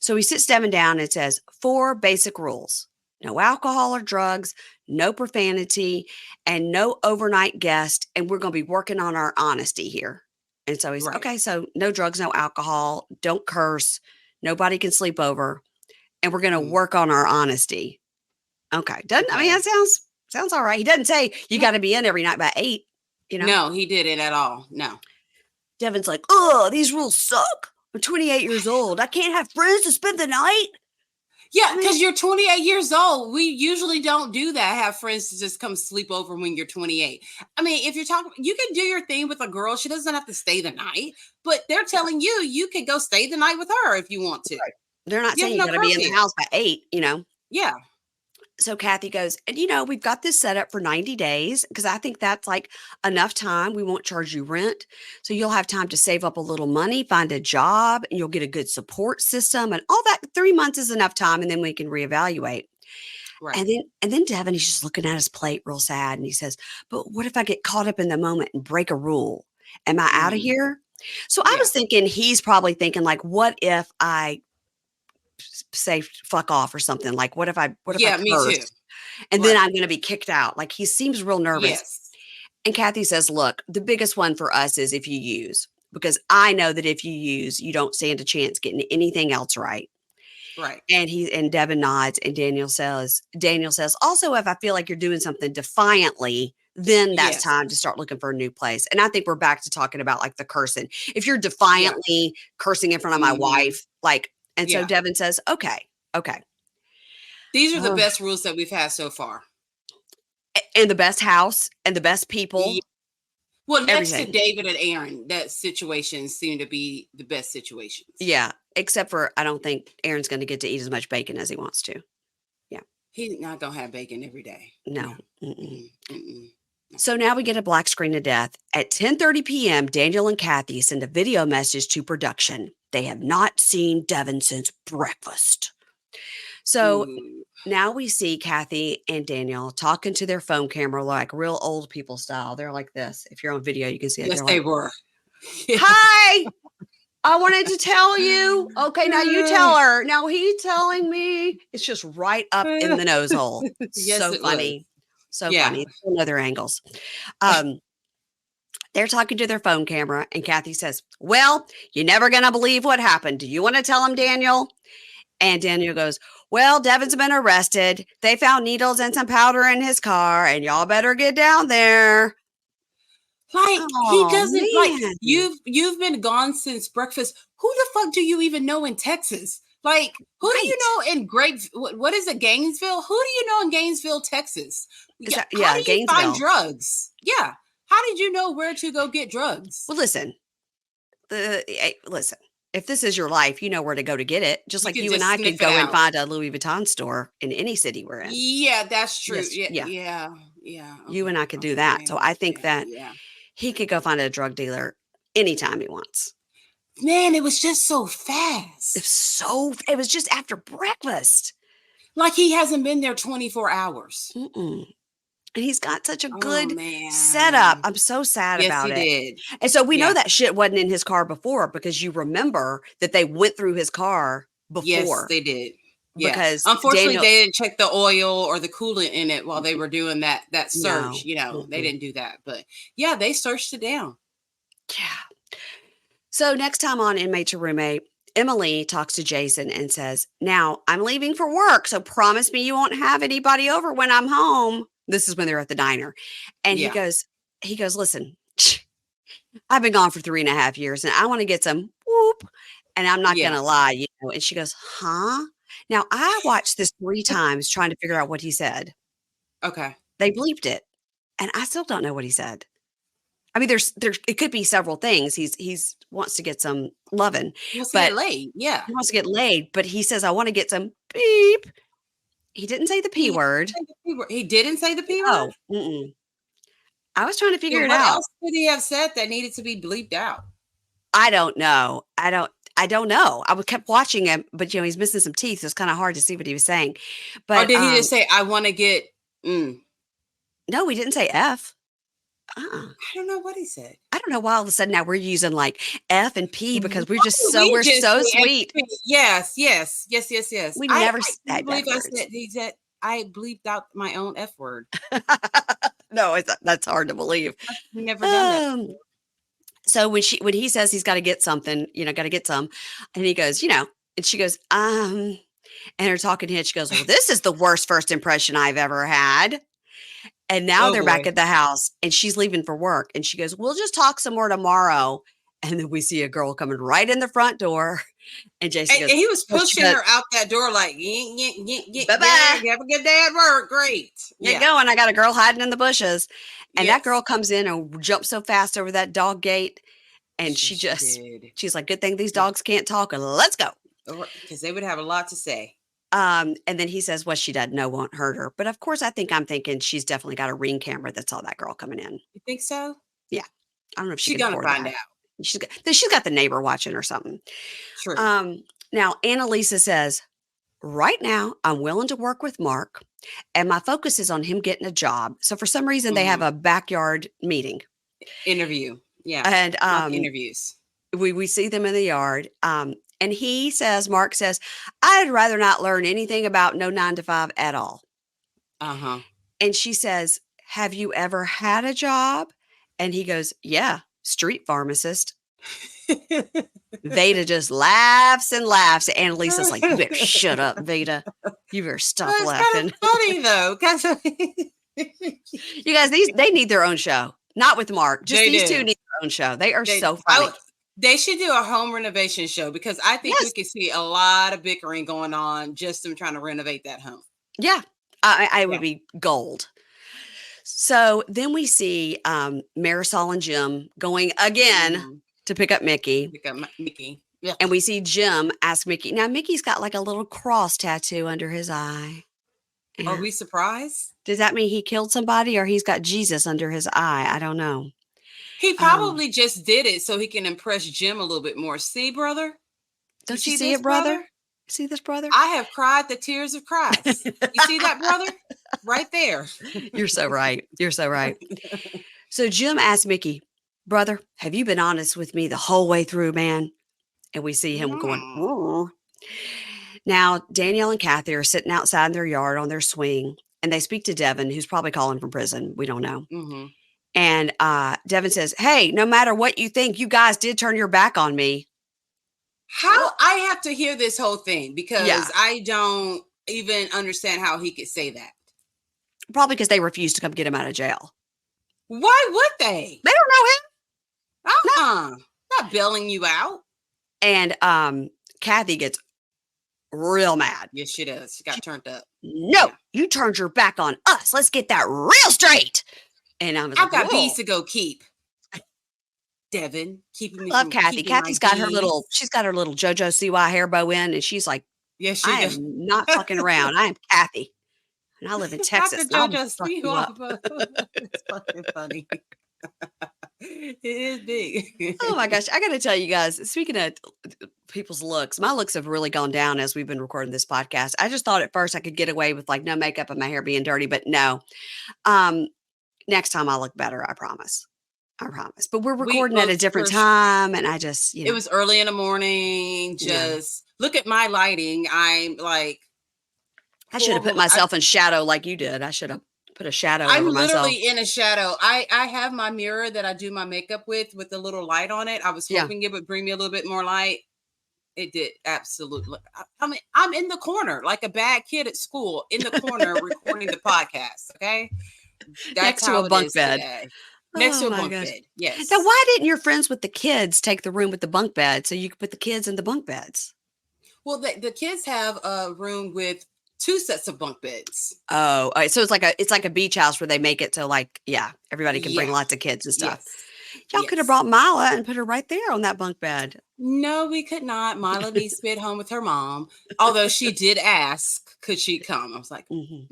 S1: So he sits Devin down and says 4 basic rules: no alcohol or drugs, no profanity, and no overnight guest. And we're going to be working on our honesty here. And so he's okay. So no drugs, no alcohol, don't curse, nobody can sleep over, and we're going to work on our honesty. Okay. I mean, that sounds all right. He doesn't say you got to be in every night by 8.
S2: No, he didn't at all. No.
S1: Devin's like, oh, these rules suck. I'm 28 years old. I can't have friends to spend the night.
S2: Yeah, because you're 28 years old. We usually don't do that. Have friends to just come sleep over when you're 28. I mean, if you're talking, you can do your thing with a girl. She doesn't have to stay the night. But they're telling you can go stay the night with her if you want to.
S1: Right. They're not saying you got to be in the house by 8,
S2: Yeah.
S1: So Kathy goes, and we've got this set up for 90 days because I think that's like enough time. We won't charge you rent. So you'll have time to save up a little money, find a job, and you'll get a good support system and all that. 3 months is enough time. And then we can reevaluate. Right. And then Devin, he's just looking at his plate real sad. And he says, but what if I get caught up in the moment and break a rule? Am I out of here? So I was thinking he's probably thinking like, what if I say fuck off or something? Like, what if I curse? Me too. And then I'm going to be kicked out. Like, he seems real nervous. Yes. And Kathy says, look, the biggest one for us is if you use, because I know that if you use, you don't stand a chance getting anything else right. Right. And Devin nods, and Daniel says, also, if I feel like you're doing something defiantly, then that's time to start looking for a new place. And I think we're back to talking about like the cursing. If you're defiantly cursing in front of my wife, like, and so Devin says, okay.
S2: These are the best rules that we've had so far.
S1: And the best house and the best people. Yeah.
S2: Well, next to David and Aaron, that situation seemed to be the best situations. Yeah.
S1: Except for I don't think Aaron's going to get to eat as much bacon as he wants to. Yeah.
S2: He's not going to have bacon every day.
S1: No. So now we get a black screen of death. At 10:30 p.m., Daniel and Kathy send a video message to production. They have not seen Devin since breakfast. So now we see Kathy and Daniel talking to their phone camera like real old people style. They're like this. If you're on video, you can see it.
S2: Yes, they were.
S1: Hi, I wanted to tell you. Okay, now you tell her. Now he's telling me. It's just right up in the nose hole. Yes, so funny. So funny. From other angles. They're talking to their phone camera, and Kathy says, well, you're never going to believe what happened. Do you want to tell him, Daniel? And Daniel goes, well, Devin's been arrested. They found needles and some powder in his car, and y'all better get down there.
S2: Like, he doesn't, like, you've been gone since breakfast. Who the fuck do you even know in Texas? Like, who do you know in what is it, Gainesville? Who do you know in Gainesville, Texas? How do you Gainesville. Find drugs? Yeah. How did you know where to go get drugs?
S1: Well, listen. If this is your life, you know where to go to get it. Just like you and I could go and find a Louis Vuitton store in any city we're in.
S2: Yeah, that's true. Yes. Yeah.
S1: You and I could do that. So I think that he could go find a drug dealer anytime he wants.
S2: Man, it was just so fast.
S1: It was just after breakfast.
S2: Like he hasn't been there 24 hours.
S1: And he's got such a good setup. I'm so sad about it. Yes, he did. And so we know that shit wasn't in his car before because you remember that they went through his car before.
S2: Yes, they did. Yeah. Because unfortunately, they didn't check the oil or the coolant in it while they were doing that search. They didn't do that. But yeah, they searched it down.
S1: Yeah. So next time on Inmate to Roommate, Emily talks to Jason and says, now I'm leaving for work. So promise me you won't have anybody over when I'm home. This is when they're at the diner. And he goes, listen, I've been gone for 3.5 years and I want to get some whoop. And I'm not going to lie, And she goes, huh? Now I watched this 3 times trying to figure out what he said.
S2: Okay.
S1: They bleeped it. And I still don't know what he said. I mean, it could be several things. He's wants to get some loving.
S2: He wants to get laid. Yeah.
S1: He wants to get laid, but he says, I want to get some beep. He didn't say the P word.
S2: He didn't say the P word?
S1: Oh, I was trying to figure it out. What else
S2: could he have said that needed to be bleeped out?
S1: I don't know. I don't know. I kept watching him, but he's missing some teeth. So it's kind of hard to see what he was saying. But
S2: or did he just say, I want to get
S1: No, he didn't say F. I
S2: don't know what he said.
S1: I don't know why all of a sudden now we're using like F and P because we're
S2: We just
S1: so
S2: say
S1: sweet.
S2: Yes.
S1: We never
S2: I
S1: said
S2: believe
S1: that
S2: I
S1: word.
S2: said I bleeped out my own F word.
S1: No, that's hard to believe.
S2: I've never done that.
S1: So when he says he's got to get something, got to get some, and he goes, and she goes, and her talking head, she goes, well, this is the worst first impression I've ever had. And now
S2: Oh
S1: they're back
S2: boy.
S1: at the house and she's leaving for work. And she goes, we'll just talk some more tomorrow. And then we see a girl coming right in the front door. And Jason goes,
S2: and he was
S1: well,
S2: pushing her out that door like,
S1: bye-bye.
S2: Have a good day at work. Great.
S1: Get going. I got a girl hiding in the bushes. And that girl
S2: Yes.
S1: comes in and jumps so fast over that dog gate. And she's like, good thing these dogs can't talk. Let's go.
S2: Because they would have a lot to say.
S1: And then he says, what she doesn't know won't hurt her. But of course, I'm thinking she's definitely got a Ring camera that saw that girl coming in.
S2: You think so?
S1: Yeah. I don't know if she
S2: She's
S1: can
S2: gonna
S1: afford
S2: find
S1: that.
S2: out.
S1: She's got the neighbor watching or something.
S2: True.
S1: Now, Analisa says, right now, I'm willing to work with Mark, and my focus is on him getting a job. So for some reason, they have a backyard meeting.
S2: Interview. Yeah.
S1: And
S2: interviews.
S1: We see them in the yard. And Mark says, I'd rather not learn anything about no 9 to 5 at all.
S2: Uh-huh.
S1: And she says, have you ever had a job? And he goes, yeah, street pharmacist. Vada just laughs and laughs. Annalisa's like, you better shut up, Vada. You better stop laughing.
S2: Kind of funny though.
S1: You guys, they need their own show. Not with Mark. Just these two need their own show. They are so funny.
S2: They should do a home renovation show because I think we could see a lot of bickering going on just them trying to renovate that home.
S1: Yeah, I would be gold. So then we see Marisol and Jim going again to pick up Mickey.
S2: Yeah.
S1: And we see Jim ask Mickey. Now, Mickey's got like a little cross tattoo under his eye.
S2: Yeah. Are we surprised?
S1: Does that mean he killed somebody or he's got Jesus under his eye? I don't know.
S2: He probably just did it so he can impress Jim a little bit more. See, brother?
S1: Don't you see it, brother? See this, brother?
S2: I have cried the tears of Christ. You see that, brother? Right there.
S1: You're so right. You're so right. So Jim asked Mickey, brother, have you been honest with me the whole way through, man? And we see him going, ooh. Now, Danielle and Kathy are sitting outside in their yard on their swing, and they speak to Devin, who's probably calling from prison. We don't know. And Devin says, hey, no matter what you think, you guys did turn your back on me.
S2: How? I have to hear this whole thing because I don't even understand how he could say that.
S1: Probably because they refused to come get him out of jail.
S2: Why would they?
S1: They don't
S2: know him. Not bailing you out.
S1: And Kathy gets real mad.
S2: Yes, she does. She got turned up.
S1: No, you turned your back on us. Let's get that real straight. And I've
S2: got bees to go keep. Devin, keeping me.
S1: Love Kathy. Kathy's got she's got her little JoJo CY hair bow in, and she's like,
S2: yes,
S1: I am not fucking around. I am Kathy. And I live in Texas.
S2: JoJo CY. It's fucking funny. It is big.
S1: Oh my gosh. I got to tell you guys, speaking of people's looks, my looks have really gone down as we've been recording this podcast. I just thought at first I could get away with like no makeup and my hair being dirty, but no. Next time I'll look better. I promise. But we're recording at a different time. And I just,
S2: it was early in the morning. Look at my lighting. I'm like,
S1: I should have put myself in shadow like you did. I should have put a shadow over myself. I'm
S2: literally in a shadow. I have my mirror that I do my makeup with a little light on it. I was hoping it would bring me a little bit more light. It did. Absolutely. I mean, I'm in the corner like a bad kid at school in the corner recording the podcast. Okay.
S1: Next to a bunk bed.
S2: Next to a bunk bed. Yes.
S1: Now, why didn't your friends with the kids take the room with the bunk bed so you could put the kids in the bunk beds?
S2: Well, the kids have a room with 2 sets of bunk beds.
S1: Oh, so it's like a beach house where they make it so like, everybody can bring lots of kids and stuff. Y'all could have brought Mila and put her right there on that bunk bed.
S2: No, we could not. Mila needs to be at home with her mom. Although she did ask, could she come? I was like, no.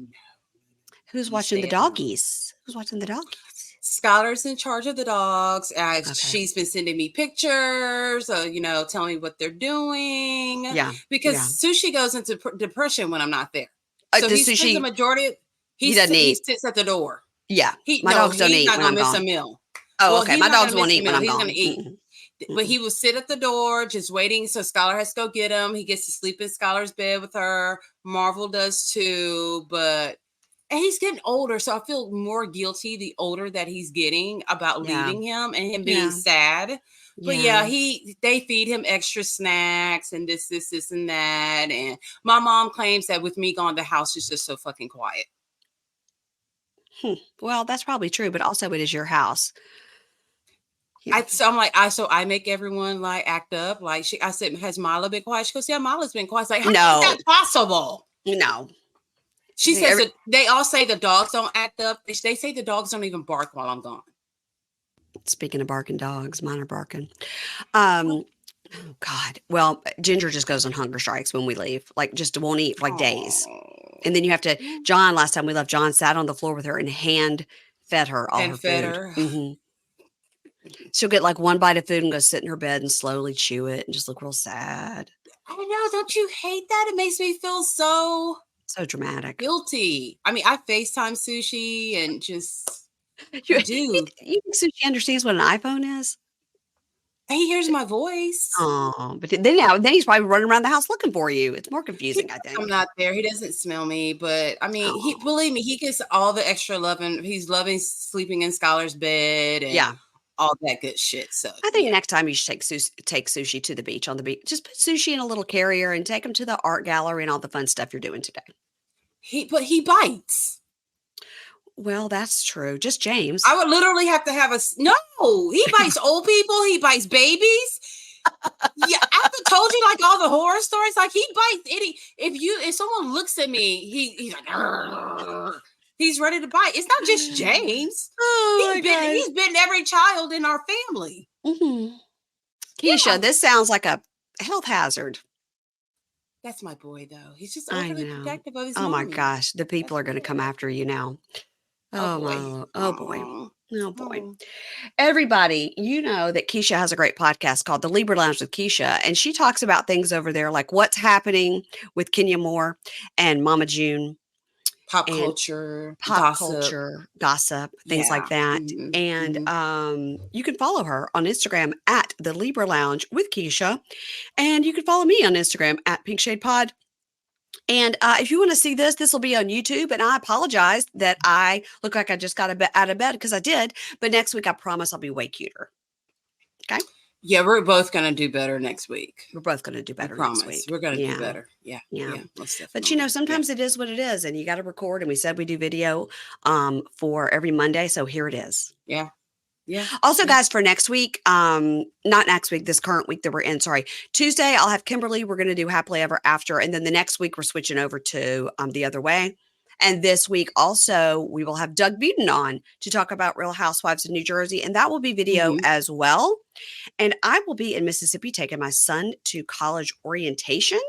S1: Who's watching the doggies? Who's watching the doggies?
S2: Skylar's in charge of the dogs. She's been sending me pictures, telling me what they're doing. Yeah. Because Sushi goes into depression when I'm not there. So he spends the majority. He sits at the door.
S1: Yeah.
S2: He's
S1: dogs don't eat
S2: not
S1: when
S2: gonna
S1: I'm
S2: miss a
S1: gone.
S2: meal.
S1: Oh,
S2: Well,
S1: okay.
S2: he's
S1: My
S2: not
S1: dogs
S2: gonna
S1: won't
S2: miss a
S1: eat when
S2: meal.
S1: I'm
S2: He's
S1: gone.
S2: gonna eat. But he will sit at the door just waiting. So Skylar has to go get him. He gets to sleep in Skylar's bed with her. Marvel does too. And he's getting older. So I feel more guilty the older that he's getting about leaving him and him being sad. But they feed him extra snacks and this, and that. And my mom claims that with me gone, the house is just so fucking quiet.
S1: Well, that's probably true, but also it is your house.
S2: Yeah. I make everyone like act up. Like I said, has Mila been quiet? She goes, yeah, Mila's been quiet. It's like, how is that possible?
S1: No.
S2: She says that they all say the dogs don't act up. They say the dogs don't even bark while I'm gone.
S1: Speaking of barking dogs, mine are barking. Oh God. Well, Ginger just goes on hunger strikes when we leave. Like just won't eat for like days. And then you have to, John, last time we left, John sat on the floor with her and hand fed her all her food. Mm-hmm. She'll get like one bite of food and go sit in her bed and slowly chew it and just look real sad.
S2: I know. Don't you hate that? It makes me feel so
S1: dramatic.
S2: Guilty. I mean, I FaceTime Sushi and just
S1: you think Sushi understands what an iPhone is?
S2: He hears my voice.
S1: Oh, but then he's probably running around the house looking for you. It's more confusing, I think.
S2: I'm not there. He doesn't smell me, but I mean, believe me, he gets all the extra loving. He's loving sleeping in Skylar's bed and all that good shit. So
S1: I think next time you should take Sushi to the beach on the beach. Just put Sushi in a little carrier and take him to the art gallery and all the fun stuff you're doing today.
S2: But he bites.
S1: Well, that's true. Just James.
S2: I would literally have to have he bites old people. He bites babies. Yeah, I've told you like all the horror stories. Like he bites if someone looks at me, he's like, argh. He's ready to bite. It's not just James. He's bitten every child in our family.
S1: Mm-hmm. Keisha, this sounds like a health hazard.
S2: That's my boy, though. He's just overly protective of his
S1: mommy. My gosh, the people are going to come after you now. Oh boy. Everybody, you know that Keisha has a great podcast called The Libra Lounge with Keisha, and she talks about things over there like what's happening with Kenya Moore and Mama June.
S2: Pop culture,
S1: gossip, things like that. Mm-hmm. And you can follow her on Instagram at The Libra Lounge with Keisha. And you can follow me on Instagram at Pink Shade Pod. And if you want to see this will be on YouTube. And I apologize that I look like I just got out of bed because I did. But next week, I promise I'll be way cuter. Okay?
S2: Yeah, we're both going to do better next week.
S1: We're both going to do better next week.
S2: We're going to do better. Yeah.
S1: But sometimes it is what it is. And you got to record. And we said we do video for every Monday. So here it is.
S2: Yeah. Yeah.
S1: Also, guys, for next week, not next week, this current week that we're in, Tuesday, I'll have Kimberly. We're going to do Happily Ever After. And then the next week, we're switching over to The Other Way. And this week also, we will have Doug Beaton on to talk about Real Housewives of New Jersey. And that will be video as well. And I will be in Mississippi taking my son to college orientation.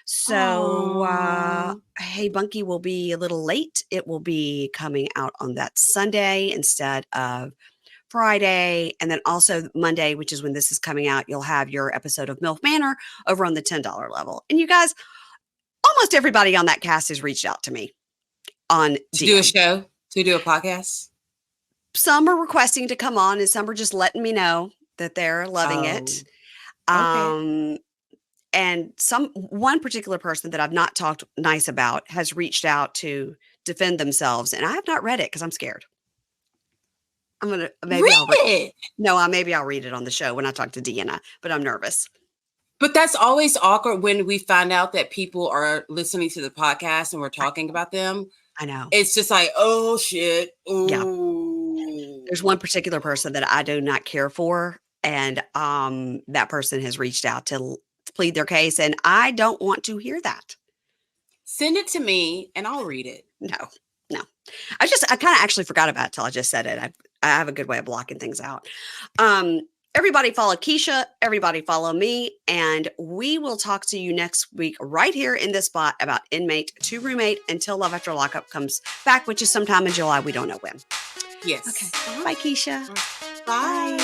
S1: So, Hey Bunky will be a little late. It will be coming out on that Sunday instead of Friday. And then also Monday, which is when this is coming out, you'll have your episode of MILF Manor over on the $10 level. And you guys, almost everybody on that cast has reached out to me on
S2: to do a show, to do a podcast.
S1: Some are requesting to come on and some are just letting me know that they're loving it. Okay. And one particular person that I've not talked nice about has reached out to defend themselves. And I have not read it because I'm scared. I'm going to maybe
S2: read it.
S1: No, maybe I'll read it on the show when I talk to Deanna, but I'm nervous.
S2: But that's always awkward when we find out that people are listening to the podcast and we're talking about them.
S1: I know.
S2: It's just like, oh shit. Ooh.
S1: Yeah. There's one particular person that I do not care for. And that person has reached out to plead their case. And I don't want to hear that.
S2: Send it to me and I'll read it.
S1: No. I kind of actually forgot about it till I just said it. I have a good way of blocking things out. Everybody follow Keisha. Everybody follow me. And we will talk to you next week right here in this spot about Inmate to Roommate until Love After Lockup comes back, which is sometime in July. We don't know when.
S2: Yes.
S1: Okay. Bye, Keisha.
S2: Bye.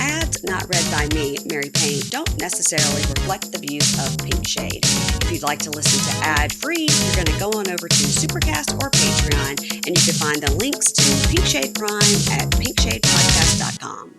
S1: Ads not read by me, Mary Payne, don't necessarily reflect the views of Pink Shade. If you'd like to listen to ad-free, you're going to go on over to Supercast or Patreon, and you can find the links to Pink Shade Prime at pinkshadepodcast.com.